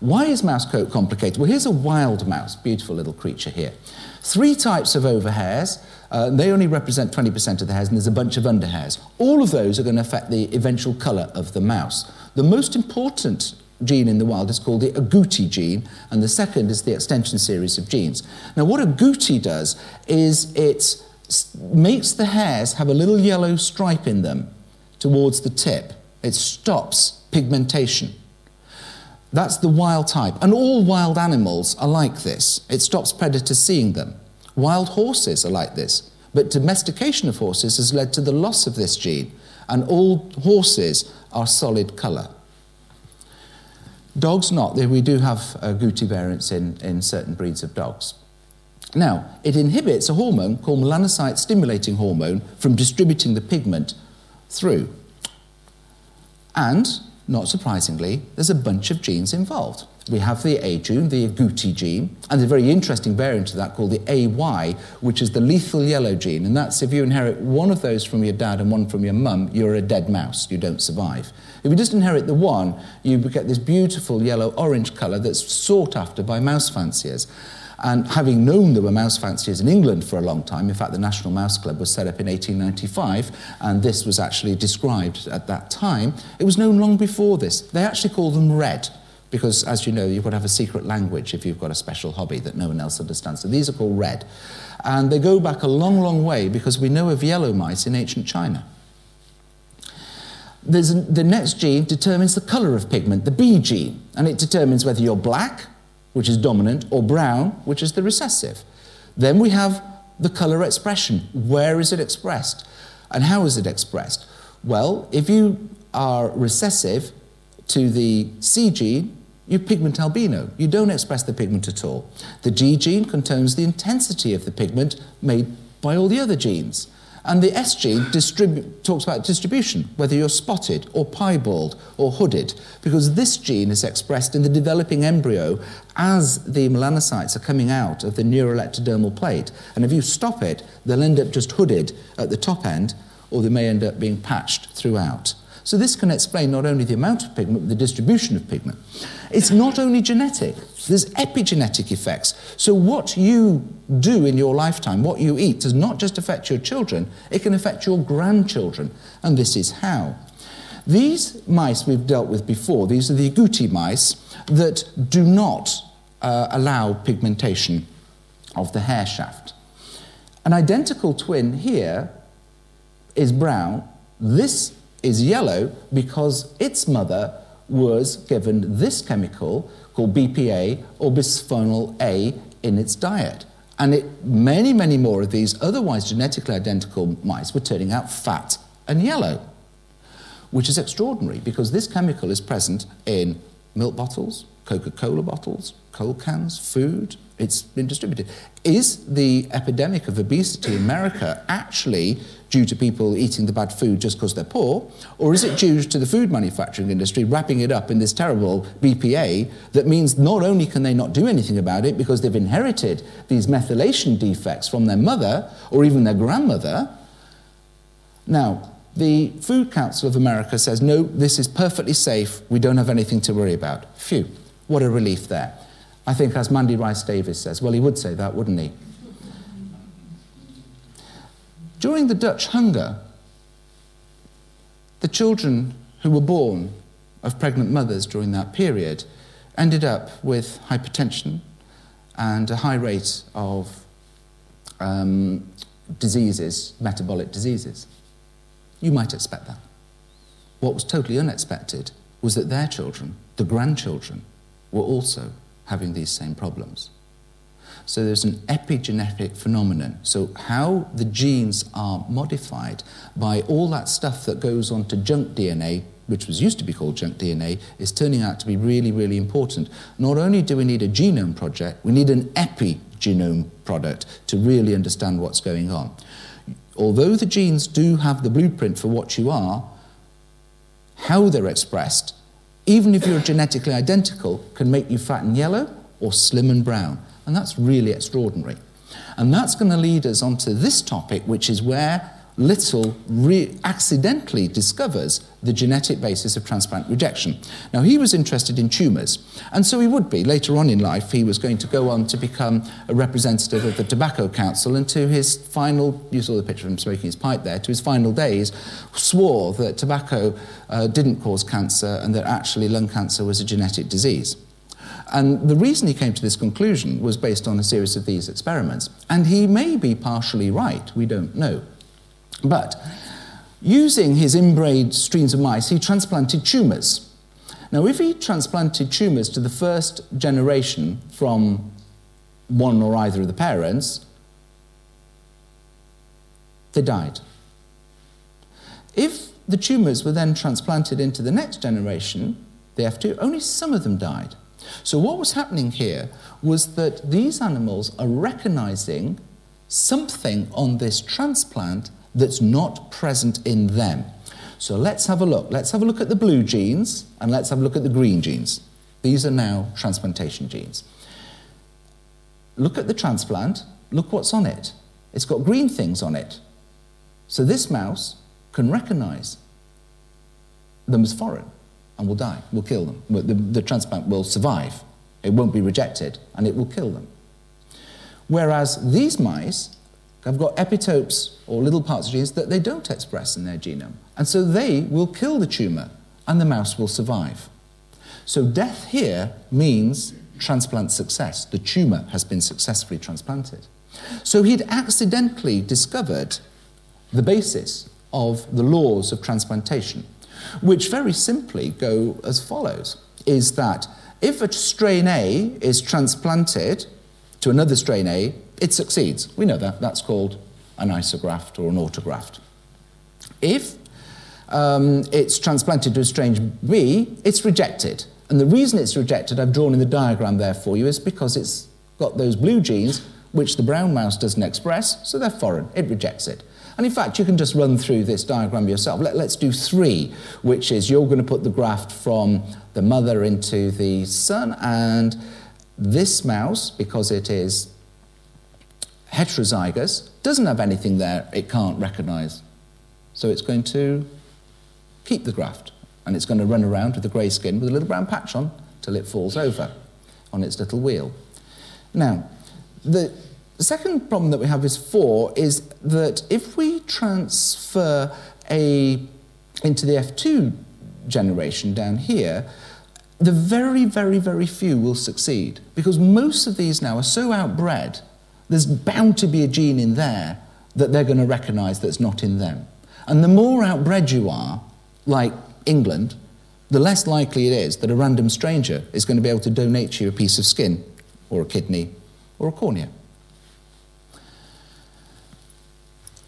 Why is mouse coat complicated? Well, here's a wild mouse, beautiful little creature here. 3 types of overhairs. They only represent 20% of the hairs, and there's a bunch of underhairs. All of those are going to affect the eventual colour of the mouse. The most important gene in the wild is called the agouti gene, and the second is the extension series of genes. Now, what agouti does is it makes the hairs have a little yellow stripe in them towards the tip. It stops pigmentation. That's the wild type, and all wild animals are like this. It stops predators seeing them. Wild horses are like this, but domestication of horses has led to the loss of this gene, and all horses are solid colour. Dogs not. We do have agouti variants in certain breeds of dogs. Now, it inhibits a hormone called melanocyte stimulating hormone from distributing the pigment through. And, not surprisingly, there's a bunch of genes involved. We have the A gene, the agouti gene, and there's a very interesting variant of that called the AY, which is the lethal yellow gene, and that's if you inherit one of those from your dad and one from your mum, you're a dead mouse, you don't survive. If you just inherit the one, you get this beautiful yellow-orange colour that's sought after by mouse fanciers. And having known there were mouse fanciers in England for a long time, in fact the National Mouse Club was set up in 1895, and this was actually described at that time, it was known long before this. They actually call them red, because as you know, you've got to have a secret language if you've got a special hobby that no one else understands. So these are called red. And they go back a long, long way, because we know of yellow mice in ancient China. The next gene determines the colour of pigment, the B gene, and it determines whether you're black, which is dominant, or brown, which is the recessive. Then we have the colour expression. Where is it expressed? And how is it expressed? Well, if you are recessive to the C gene, you're pigment albino. You don't express the pigment at all. The G gene contains the intensity of the pigment made by all the other genes. And the S gene talks about distribution, whether you're spotted or piebald or hooded, because this gene is expressed in the developing embryo as the melanocytes are coming out of the neural ectodermal plate. And if you stop it, they'll end up just hooded at the top end, or they may end up being patched throughout. So this can explain not only the amount of pigment, but the distribution of pigment. It's not only genetic, there's epigenetic effects. So what you do in your lifetime, what you eat, does not just affect your children, it can affect your grandchildren. And this is how. These mice we've dealt with before, these are the agouti mice that do not allow pigmentation of the hair shaft. An identical twin here is brown. This is yellow because its mother was given this chemical called BPA or bisphenol A in its diet. And many, many more of these otherwise genetically identical mice were turning out fat and yellow, which is extraordinary because this chemical is present in milk bottles, Coca-Cola bottles, coal cans, food. It's been distributed. Is the epidemic of obesity in America actually due to people eating the bad food just because they're poor, or is it due to the food manufacturing industry wrapping it up in this terrible BPA that means not only can they not do anything about it because they've inherited these methylation defects from their mother or even their grandmother? Now, the Food Council of America says, no, this is perfectly safe, we don't have anything to worry about. Phew, what a relief there. I think, as Mandy Rice Davis says, well, he would say that, wouldn't he? During the Dutch hunger, the children who were born of pregnant mothers during that period ended up with hypertension and a high rate of diseases, metabolic diseases. You might expect that. What was totally unexpected was that their children, the grandchildren, were also having these same problems. So there's an epigenetic phenomenon. So how the genes are modified by all that stuff that goes on to junk DNA, which was used to be called junk DNA, is turning out to be really, really important. Not only do we need a genome project, we need an epigenome product to really understand what's going on. Although the genes do have the blueprint for what you are, how they're expressed, even if you're genetically identical, can make you fat and yellow or slim and brown. And that's really extraordinary. And that's going to lead us onto this topic, which is where Little accidentally discovers the genetic basis of transplant rejection. Now, he was interested in tumours, and so he would be. Later on in life, he was going to go on to become a representative of the Tobacco Council, and to his final, you saw the picture of him smoking his pipe there, to his final days, swore that tobacco didn't cause cancer and that actually lung cancer was a genetic disease. And the reason he came to this conclusion was based on a series of these experiments. And he may be partially right, we don't know. But using his inbred streams of mice, he transplanted tumours. Now, if he transplanted tumours to the first generation from one or either of the parents, they died. If the tumours were then transplanted into the next generation, the F2, only some of them died. So what was happening here was that these animals are recognising something on this transplant that's not present in them. So let's have a look. Let's have a look at the blue genes, and let's have a look at the green genes. These are now transplantation genes. Look at the transplant. Look what's on it. It's got green things on it. So this mouse can recognise them as foreign and will die, will kill them. The transplant will survive. It won't be rejected, and it will kill them. Whereas these mice have got epitopes or little parts of genes that they don't express in their genome. And so they will kill the tumour and the mouse will survive. So death here means transplant success. The tumour has been successfully transplanted. So he'd accidentally discovered the basis of the laws of transplantation, which very simply go as follows, is that if a strain A is transplanted to another strain A, it succeeds. We know that. That's called an isograft or an autograft. If it's transplanted to a strain B, it's rejected. And the reason it's rejected, I've drawn in the diagram there for you, is because it's got those blue genes, which the brown mouse doesn't express, so they're foreign. It rejects it. And in fact, you can just run through this diagram yourself. Let's do 3, which is you're going to put the graft from the mother into the son, and this mouse, because it is heterozygous, doesn't have anything there it can't recognise. So it's going to keep the graft, and it's going to run around with the grey skin with a little brown patch on till it falls over on its little wheel. Now, the second problem that we have is 4 is that if we transfer into the F2 generation down here, the very, very, very few will succeed, because most of these now are so outbred, there's bound to be a gene in there that they're going to recognise that's not in them. And the more outbred you are, like England, the less likely it is that a random stranger is going to be able to donate you a piece of skin or a kidney or a cornea.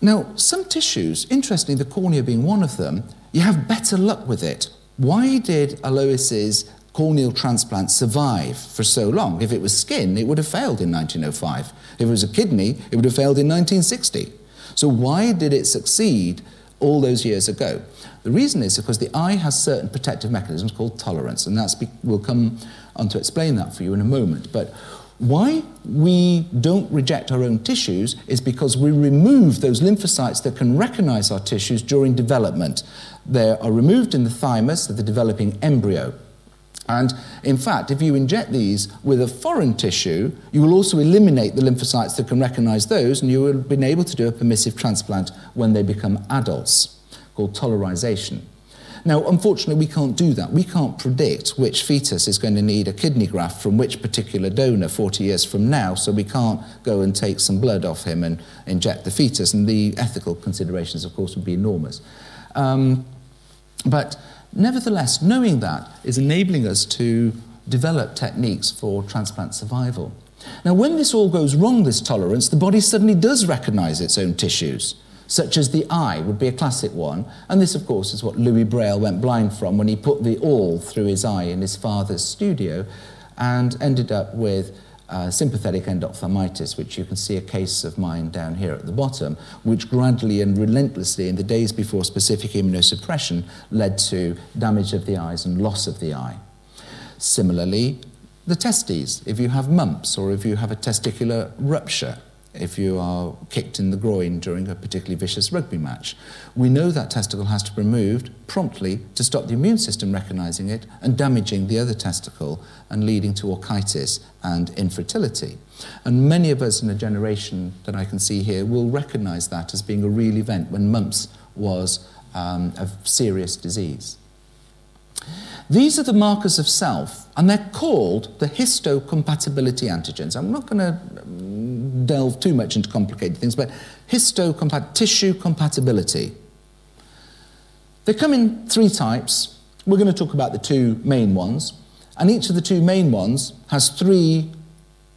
Now, some tissues, interestingly, the cornea being one of them, you have better luck with it. Why did Ayliffel's corneal transplant survive for so long? If it was skin, it would have failed in 1905. If it was a kidney, it would have failed in 1960. So why did it succeed all those years ago? The reason is because the eye has certain protective mechanisms called tolerance, and we'll come on to explain that for you in a moment. But why we don't reject our own tissues is because we remove those lymphocytes that can recognise our tissues during development. They are removed in the thymus of the developing embryo. And in fact, if you inject these with a foreign tissue, you will also eliminate the lymphocytes that can recognise those, and you will have been able to do a permissive transplant when they become adults, called tolerization. Now, unfortunately, we can't do that. We can't predict which fetus is going to need a kidney graft from which particular donor 40 years from now, so we can't go and take some blood off him and inject the fetus, and the ethical considerations, of course, would be enormous. But nevertheless, knowing that is enabling us to develop techniques for transplant survival. Now, when this all goes wrong, this tolerance, the body suddenly does recognise its own tissues, such as the eye would be a classic one. And this, of course, is what Louis Braille went blind from when he put the awl through his eye in his father's studio and ended up with sympathetic endophthalmitis, which you can see a case of mine down here at the bottom, which gradually and relentlessly in the days before specific immunosuppression led to damage of the eyes and loss of the eye. Similarly, the testes, if you have mumps or if you have a testicular rupture, if you are kicked in the groin during a particularly vicious rugby match. We know that testicle has to be removed promptly to stop the immune system recognising it and damaging the other testicle and leading to orchitis and infertility. And many of us in a generation that I can see here will recognise that as being a real event when mumps was a serious disease. These are the markers of self, and they're called the histocompatibility antigens. I'm not going to delve too much into complicated things, but tissue compatibility. They come in three types. We're going to talk about the two main ones, and each of the two main ones has three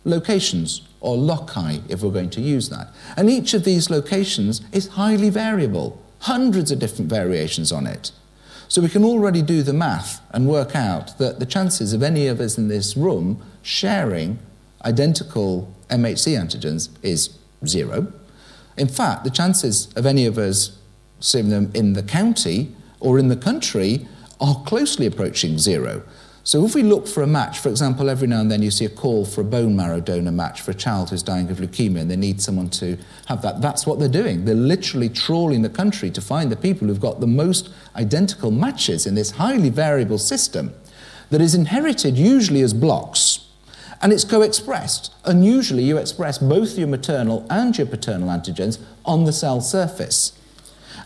locations, or loci, if we're going to use that. And each of these locations is highly variable, hundreds of different variations on it. So we can already do the math and work out that the chances of any of us in this room sharing identical MHC antigens is 0. In fact, the chances of any of us seeing them in the county or in the country are closely approaching 0. So if we look for a match, for example, every now and then you see a call for a bone marrow donor match for a child who's dying of leukemia and they need someone to have that. That's what they're doing. They're literally trawling the country to find the people who've got the most identical matches in this highly variable system that is inherited usually as blocks. And it's co-expressed. And usually you express both your maternal and your paternal antigens on the cell surface.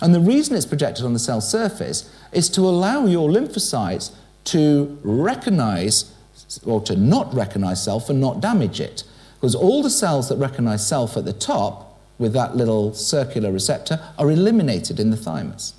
And the reason it's projected on the cell surface is to allow your lymphocytes to recognize, or to not recognize self and not damage it. Because all the cells that recognize self at the top, with that little circular receptor, are eliminated in the thymus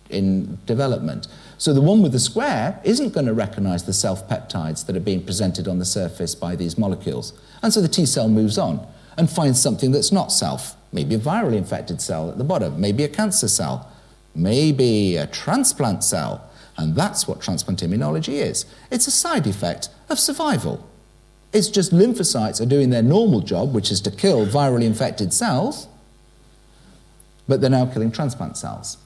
in development. So the one with the square isn't going to recognize the self-peptides that are being presented on the surface by these molecules. And so the T cell moves on and finds something that's not self. Maybe a virally infected cell at the bottom, maybe a cancer cell, maybe a transplant cell. And that's what transplant immunology is. It's a side effect of survival. It's just lymphocytes are doing their normal job, which is to kill virally infected cells, but they're now killing transplant cells.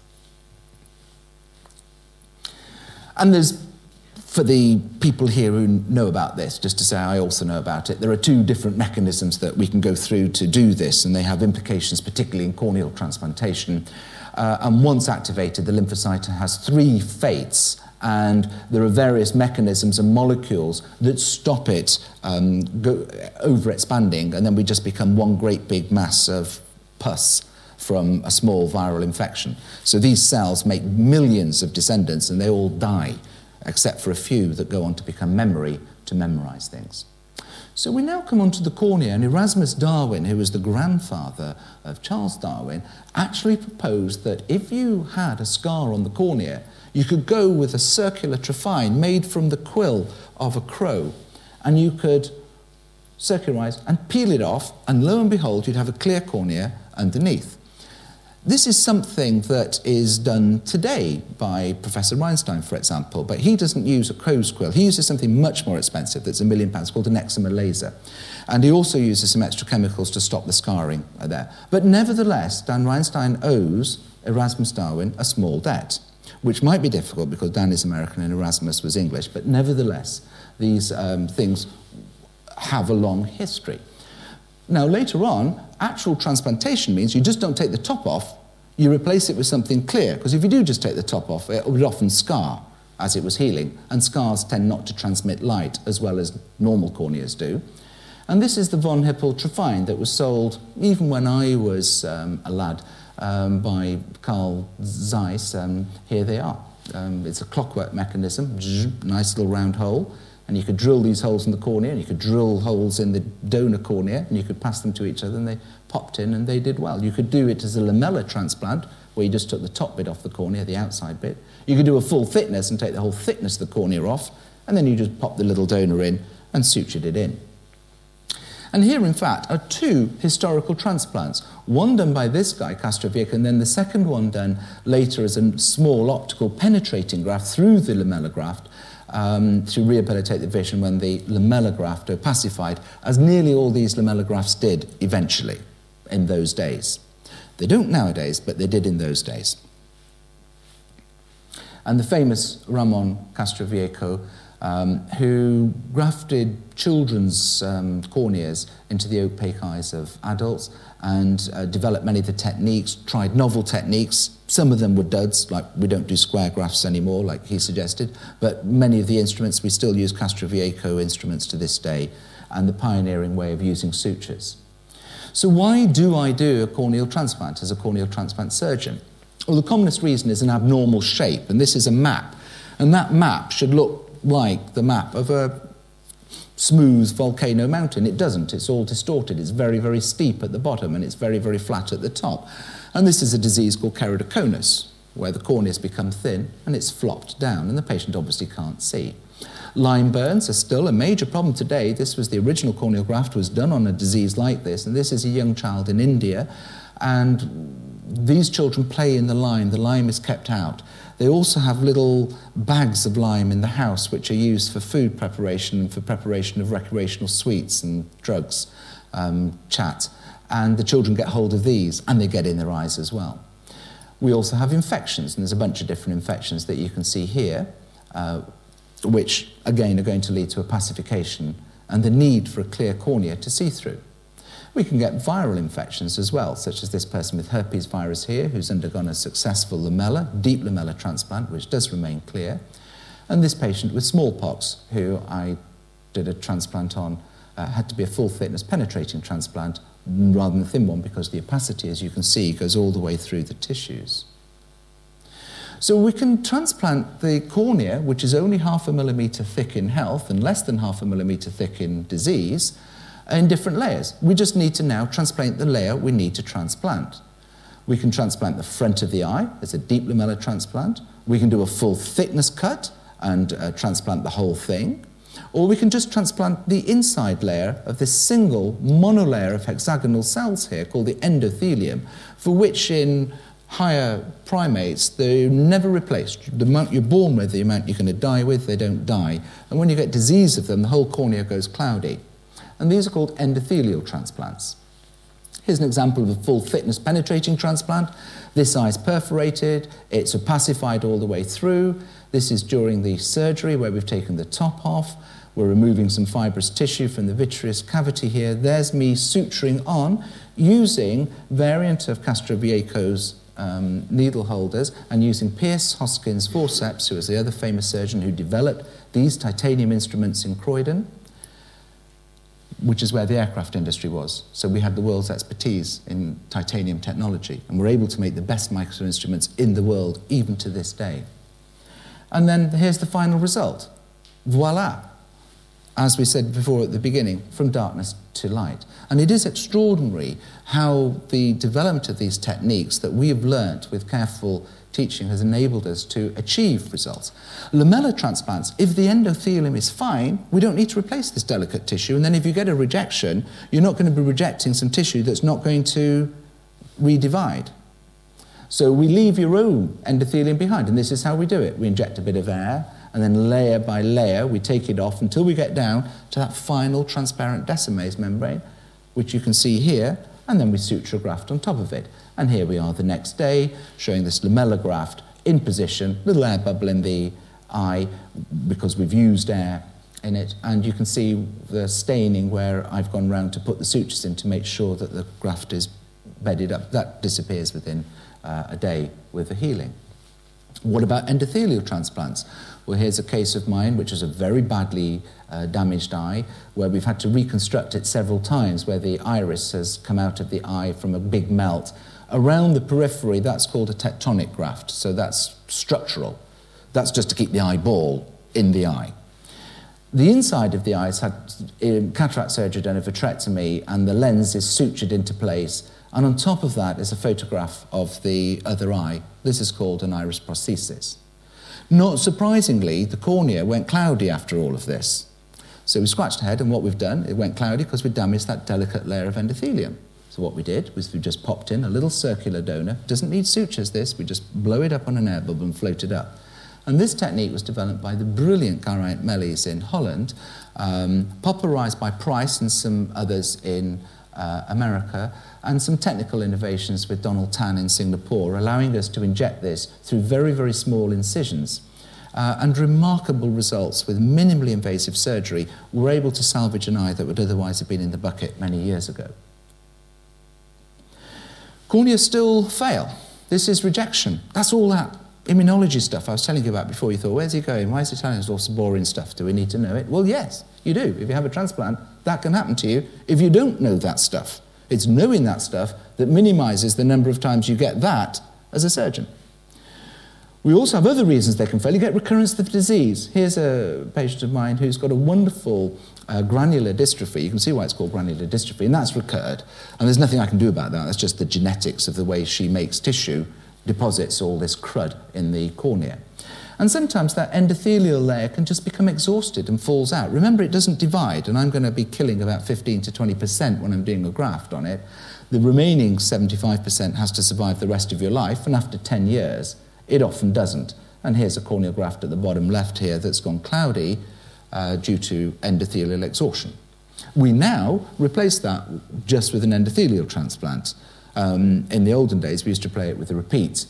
And there's, for the people here who know about this, just to say I also know about it, there are two different mechanisms that we can go through to do this, and they have implications particularly in corneal transplantation. And once activated, the lymphocyte has three fates, and there are various mechanisms and molecules that stop it over-expanding, and then we just become one great big mass of pus from a small viral infection. So these cells make millions of descendants, and they all die, except for a few that go on to become memory to memorize things. So we now come on to the cornea, and Erasmus Darwin, who was the grandfather of Charles Darwin, actually proposed that if you had a scar on the cornea, you could go with a circular trephine made from the quill of a crow, and you could circularize and peel it off, and lo and behold, you'd have a clear cornea underneath. This is something that is done today by Professor Reinstein, for example, but he doesn't use a crow's quill. He uses something much more expensive that's £1 million called an excimer laser. And he also uses some extra chemicals to stop the scarring there. But nevertheless, Dan Reinstein owes Erasmus Darwin a small debt, which might be difficult because Dan is American and Erasmus was English, but nevertheless, these things have a long history. Now, later on, actual transplantation means you just don't take the top off, you replace it with something clear, because if you do just take the top off, it would often scar as it was healing, and scars tend not to transmit light as well as normal corneas do. And this is the von Hippel trephine that was sold, even when I was a lad, by Carl Zeiss. Here they are. It's a clockwork mechanism, nice little round hole. And you could drill these holes in the cornea, and you could drill holes in the donor cornea, and you could pass them to each other, and they popped in, and they did well. You could do it as a Lamella transplant, where you just took the top bit off the cornea, the outside bit. You could do a full thickness and take the whole thickness of the cornea off, and then you just pop the little donor in and sutured it in. And here, in fact, are two historical transplants. One done by this guy, Castrovieja, and then the second one done later as a small optical penetrating graft through the Lamella graft, to rehabilitate the vision when the Lamella graft opacified, as nearly all these Lamella grafts did eventually in those days. They don't nowadays, but they did in those days. And the famous Ramon Castillo who grafted children's corneas into the opaque eyes of adults and developed many of the techniques, tried novel techniques. Some of them were duds, like we don't do square grafts anymore, like he suggested, but many of the instruments, we still use Castroviejo instruments to this day, and the pioneering way of using sutures. So why do I do a corneal transplant as a corneal transplant surgeon? Well, the commonest reason is an abnormal shape, and this is a map, and that map should look like the map of a smooth volcano mountain. It doesn't. It's all distorted. It's very, very steep at the bottom and it's very, very flat at the top. And this is a disease called keratoconus, where the corneas become thin and it's flopped down and the patient obviously can't see. Lime burns are still a major problem today. This was the original corneal graft was done on a disease like this, and this is a young child in India, and these children play in the lime. The lime is kept out. They also have little bags of lime in the house which are used for food preparation and for preparation of recreational sweets and drugs, chat. And the children get hold of these and they get in their eyes as well. We also have infections, and there's a bunch of different infections that you can see here, which again are going to lead to a pacification and the need for a clear cornea to see through. We can get viral infections as well, such as this person with herpes virus here, who's undergone a successful lamella, deep lamella transplant, which does remain clear. And this patient with smallpox, who I did a transplant on, had to be a full thickness penetrating transplant rather than a thin one, because the opacity, as you can see, goes all the way through the tissues. So we can transplant the cornea, which is only 0.5 millimeter thick in health and less than 0.5 millimeter thick in disease, in different layers. We just need to now transplant the layer we need to transplant. We can transplant the front of the eye as a deep lamella transplant. We can do a full thickness cut and transplant the whole thing. Or we can just transplant the inside layer of this single monolayer of hexagonal cells here called the endothelium, for which in higher primates, they're never replaced. The amount you're born with, the amount you're going to die with, they don't die. And when you get disease of them, the whole cornea goes cloudy. And these are called endothelial transplants. Here's an example of a full thickness penetrating transplant. This eye is perforated, it's opacified all the way through. This is during the surgery where we've taken the top off. We're removing some fibrous tissue from the vitreous cavity here. There's me suturing on using variant of Castroviejo's needle holders and using Pierce Hoskins' forceps, who was the other famous surgeon who developed these titanium instruments in Croydon, which is where the aircraft industry was. So we had the world's expertise in titanium technology, and we're able to make the best micro instruments in the world, even to this day. And then here's the final result. Voila! As we said before at the beginning, from darkness to light. And it is extraordinary how the development of these techniques that we have learnt with careful teaching has enabled us to achieve results. Lamella transplants, if the endothelium is fine, we don't need to replace this delicate tissue, and then if you get a rejection, you're not going to be rejecting some tissue that's not going to redivide. So we leave your own endothelium behind, and this is how we do it. We inject a bit of air, and then layer by layer, we take it off until we get down to that final transparent decimase membrane, which you can see here, and then we suture a graft on top of it. And here we are the next day, showing this lamella graft in position, little air bubble in the eye, because we've used air in it, and you can see the staining where I've gone round to put the sutures in to make sure that the graft is bedded up. That disappears within a day with the healing. What about endothelial transplants? Well, here's a case of mine, which is a very badly damaged eye, where we've had to reconstruct it several times, where the iris has come out of the eye from a big melt. Around the periphery, that's called a tectonic graft, so that's structural. That's just to keep the eyeball in the eye. The inside of the eye has had cataract surgery done, a vitrectomy, and the lens is sutured into place. And on top of that is a photograph of the other eye. This is called an iris prosthesis. Not surprisingly, the cornea went cloudy after all of this. So we scratched ahead, and what we've done, it went cloudy because we damaged that delicate layer of endothelium. So what we did was we just popped in a little circular donor. Doesn't need sutures, this. We just blow it up on an air bubble and float it up. And this technique was developed by the brilliant Geraint Mellies in Holland, popularized by Price and some others in America, and some technical innovations with Donald Tan in Singapore, allowing us to inject this through very, very small incisions. and remarkable results with minimally invasive surgery, were able to salvage an eye that would otherwise have been in the bucket many years ago. Corneas still fail. This is rejection. That's all that immunology stuff I was telling you about before. You thought, where's he going? Why is he telling us all this boring stuff? Do we need to know it? Well, yes, you do. If you have a transplant, that can happen to you if you don't know that stuff. It's knowing that stuff that minimises the number of times you get that as a surgeon. We also have other reasons they can fail. You get recurrence of the disease. Here's a patient of mine who's got a wonderful granular dystrophy. You can see why it's called granular dystrophy, and that's recurred. And there's nothing I can do about that. That's just the genetics of the way she makes tissue, deposits all this crud in the cornea. And sometimes that endothelial layer can just become exhausted and falls out. Remember, it doesn't divide, and I'm going to be killing about 15 to 20% when I'm doing a graft on it. The remaining 75% has to survive the rest of your life, and after 10 years, it often doesn't. And here's a corneal graft at the bottom left here that's gone cloudy due to endothelial exhaustion. We now replace that just with an endothelial transplant. In the olden days, we used to play it with a repeat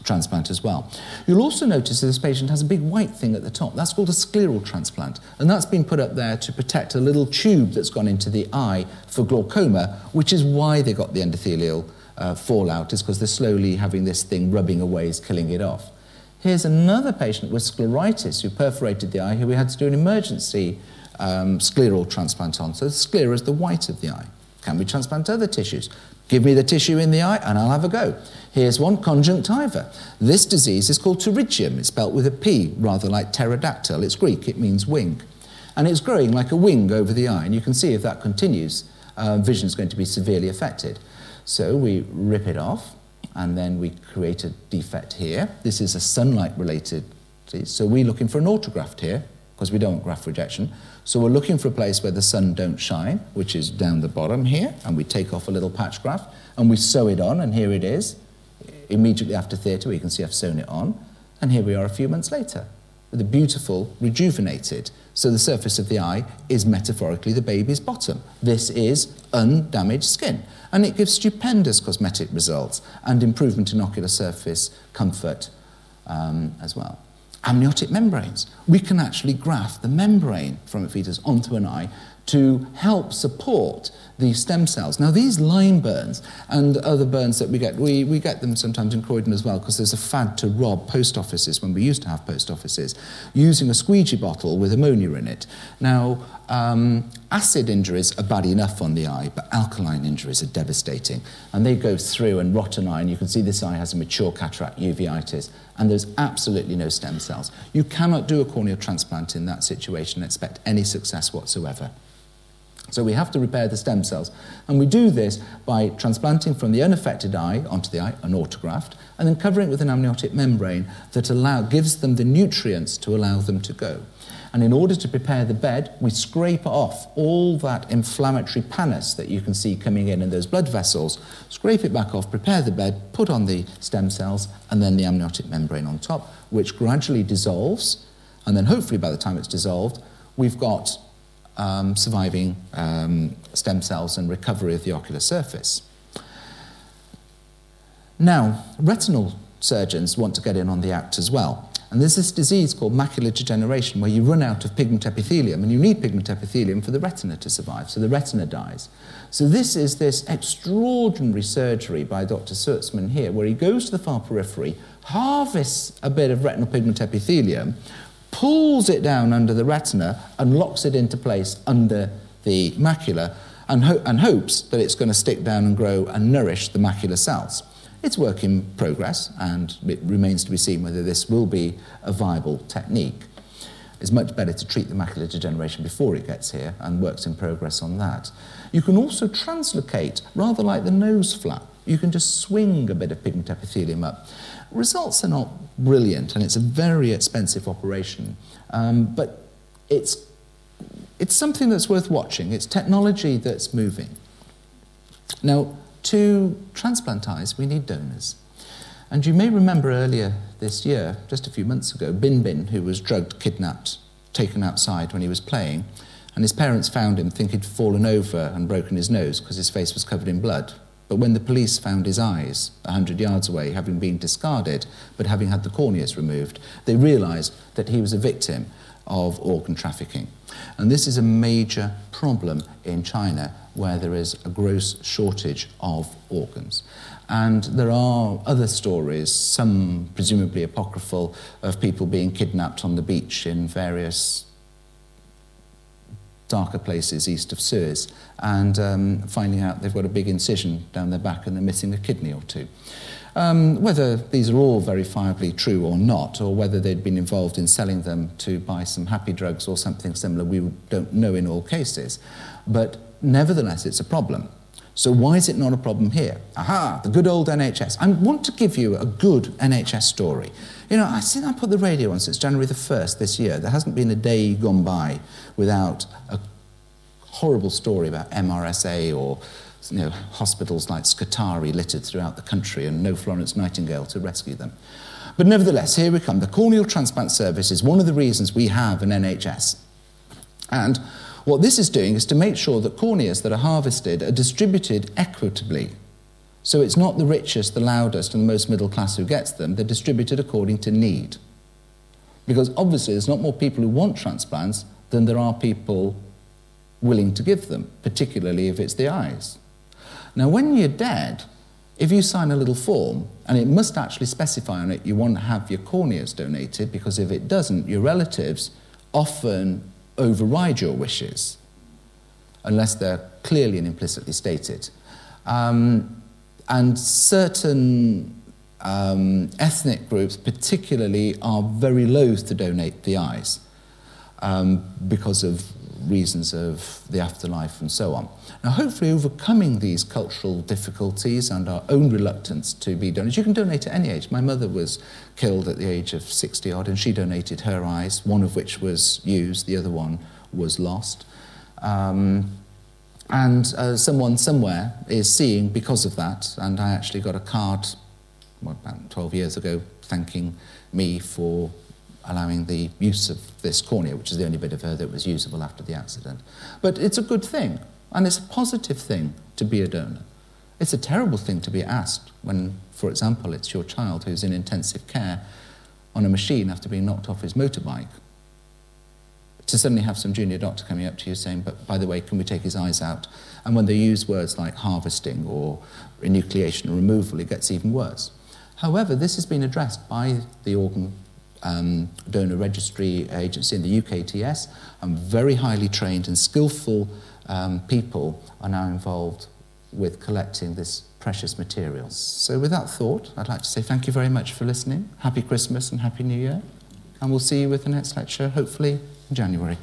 transplant as well. You'll also notice that this patient has a big white thing at the top. That's called a scleral transplant, and that's been put up there to protect a little tube that's gone into the eye for glaucoma, which is why they got the endothelial fallout, is because they're slowly having this thing rubbing away, is killing it off. Here's another patient with scleritis who perforated the eye, who we had to do an emergency scleral transplant on. So the sclera is the white of the eye. Can we transplant other tissues? Give me the tissue in the eye and I'll have a go. Here's one, conjunctiva. This disease is called pterygium. It's spelt with a P, rather like pterodactyl. It's Greek, it means wing. And it's growing like a wing over the eye, and you can see if that continues, vision is going to be severely affected. So we rip it off, and then we create a defect here. This is a sunlight-related disease. So we're looking for an autograft here, because we don't want graft rejection. So we're looking for a place where the sun don't shine, which is down the bottom here, and we take off a little patch graft, and we sew it on, and here it is. Immediately after theatre, you can see I've sewn it on, and here we are a few months later, with a beautiful, rejuvenated. So the surface of the eye is metaphorically the baby's bottom. This is undamaged skin, and it gives stupendous cosmetic results and improvement in ocular surface comfort as well. Amniotic membranes. We can actually graft the membrane from a fetus onto an eye to help support the stem cells. Now, these line burns and other burns that we get them sometimes in Croydon as well, because there's a fad to rob post offices, when we used to have post offices, using a squeegee bottle with ammonia in it. Now, acid injuries are bad enough on the eye, but alkaline injuries are devastating. And they go through and rot an eye, and you can see this eye has a mature cataract, uveitis, and there's absolutely no stem cells. You cannot do a corneal transplant in that situation and expect any success whatsoever. So we have to repair the stem cells, and we do this by transplanting from the unaffected eye onto the eye, an autograft, and then covering it with an amniotic membrane that gives them the nutrients to allow them to go. And in order to prepare the bed, we scrape off all that inflammatory pannus that you can see coming in those blood vessels, scrape it back off, prepare the bed, put on the stem cells, and then the amniotic membrane on top, which gradually dissolves, and then hopefully by the time it's dissolved, we've got surviving stem cells and recovery of the ocular surface. Now, retinal surgeons want to get in on the act as well. And there's this disease called macular degeneration, where you run out of pigment epithelium, and you need pigment epithelium for the retina to survive, so the retina dies. So this is this extraordinary surgery by Dr. Sutzman here, where he goes to the far periphery, harvests a bit of retinal pigment epithelium, pulls it down under the retina and locks it into place under the macula, and hopes that it's going to stick down and grow and nourish the macular cells. It's work in progress, and it remains to be seen whether this will be a viable technique. It's much better to treat the macular degeneration before it gets here, and works in progress on that. You can also translocate, rather like the nose flap. You can just swing a bit of pigment epithelium up. Results are not brilliant, and it's a very expensive operation, but it's something that's worth watching. It's technology that's moving. Now, to transplant eyes, we need donors. And you may remember earlier this year, just a few months ago, Bin, who was drugged, kidnapped, taken outside when he was playing, and his parents found him, think he'd fallen over and broken his nose because his face was covered in blood. But when the police found his eyes 100 yards away, having been discarded, but having had the corneas removed, they realised that he was a victim of organ trafficking. And this is a major problem in China, where there is a gross shortage of organs. And there are other stories, some presumably apocryphal, of people being kidnapped on the beach in various darker places east of Suez, and finding out they've got a big incision down their back and they're missing a kidney or two. Whether these are all verifiably true or not, or whether they'd been involved in selling them to buy some happy drugs or something similar, we don't know in all cases. But nevertheless, it's a problem. So why is it not a problem here? Aha, the good old NHS. I want to give you a good NHS story. You know, I've seen I put the radio on since January the 1st this year. There hasn't been a day gone by without a horrible story about MRSA or, you know, hospitals like Scutari littered throughout the country and no Florence Nightingale to rescue them. But nevertheless, here we come. The corneal transplant service is one of the reasons we have an NHS. And what this is doing is to make sure that corneas that are harvested are distributed equitably. So it's not the richest, the loudest, and the most middle class who gets them. They're distributed according to need. Because obviously there's not more people who want transplants than there are people willing to give them, particularly if it's the eyes. Now, when you're dead, if you sign a little form, and it must actually specify on it you want to have your corneas donated, because if it doesn't, your relatives often override your wishes, unless they're clearly and implicitly stated. And certain ethnic groups particularly are very loath to donate the eyes because of reasons of the afterlife and so on. Now, hopefully overcoming these cultural difficulties and our own reluctance to be donated, you can donate at any age. My mother was killed at the age of 60-odd, and she donated her eyes, one of which was used, the other one was lost. Someone somewhere is seeing because of that, and I actually got a card, about 12 years ago, thanking me for allowing the use of this cornea, which is the only bit of her that was usable after the accident. But it's a good thing, and it's a positive thing to be a donor. It's a terrible thing to be asked when, for example, it's your child who's in intensive care on a machine after being knocked off his motorbike, to suddenly have some junior doctor coming up to you saying, but by the way, can we take his eyes out? And when they use words like harvesting or enucleation or removal, it gets even worse. However, this has been addressed by the organ donor registry agency in the UKTS, and very highly trained and skillful people are now involved with collecting this precious materials. So with that thought, I'd like to say thank you very much for listening. Happy Christmas and Happy New Year. And we'll see you with the next lecture, hopefully in January.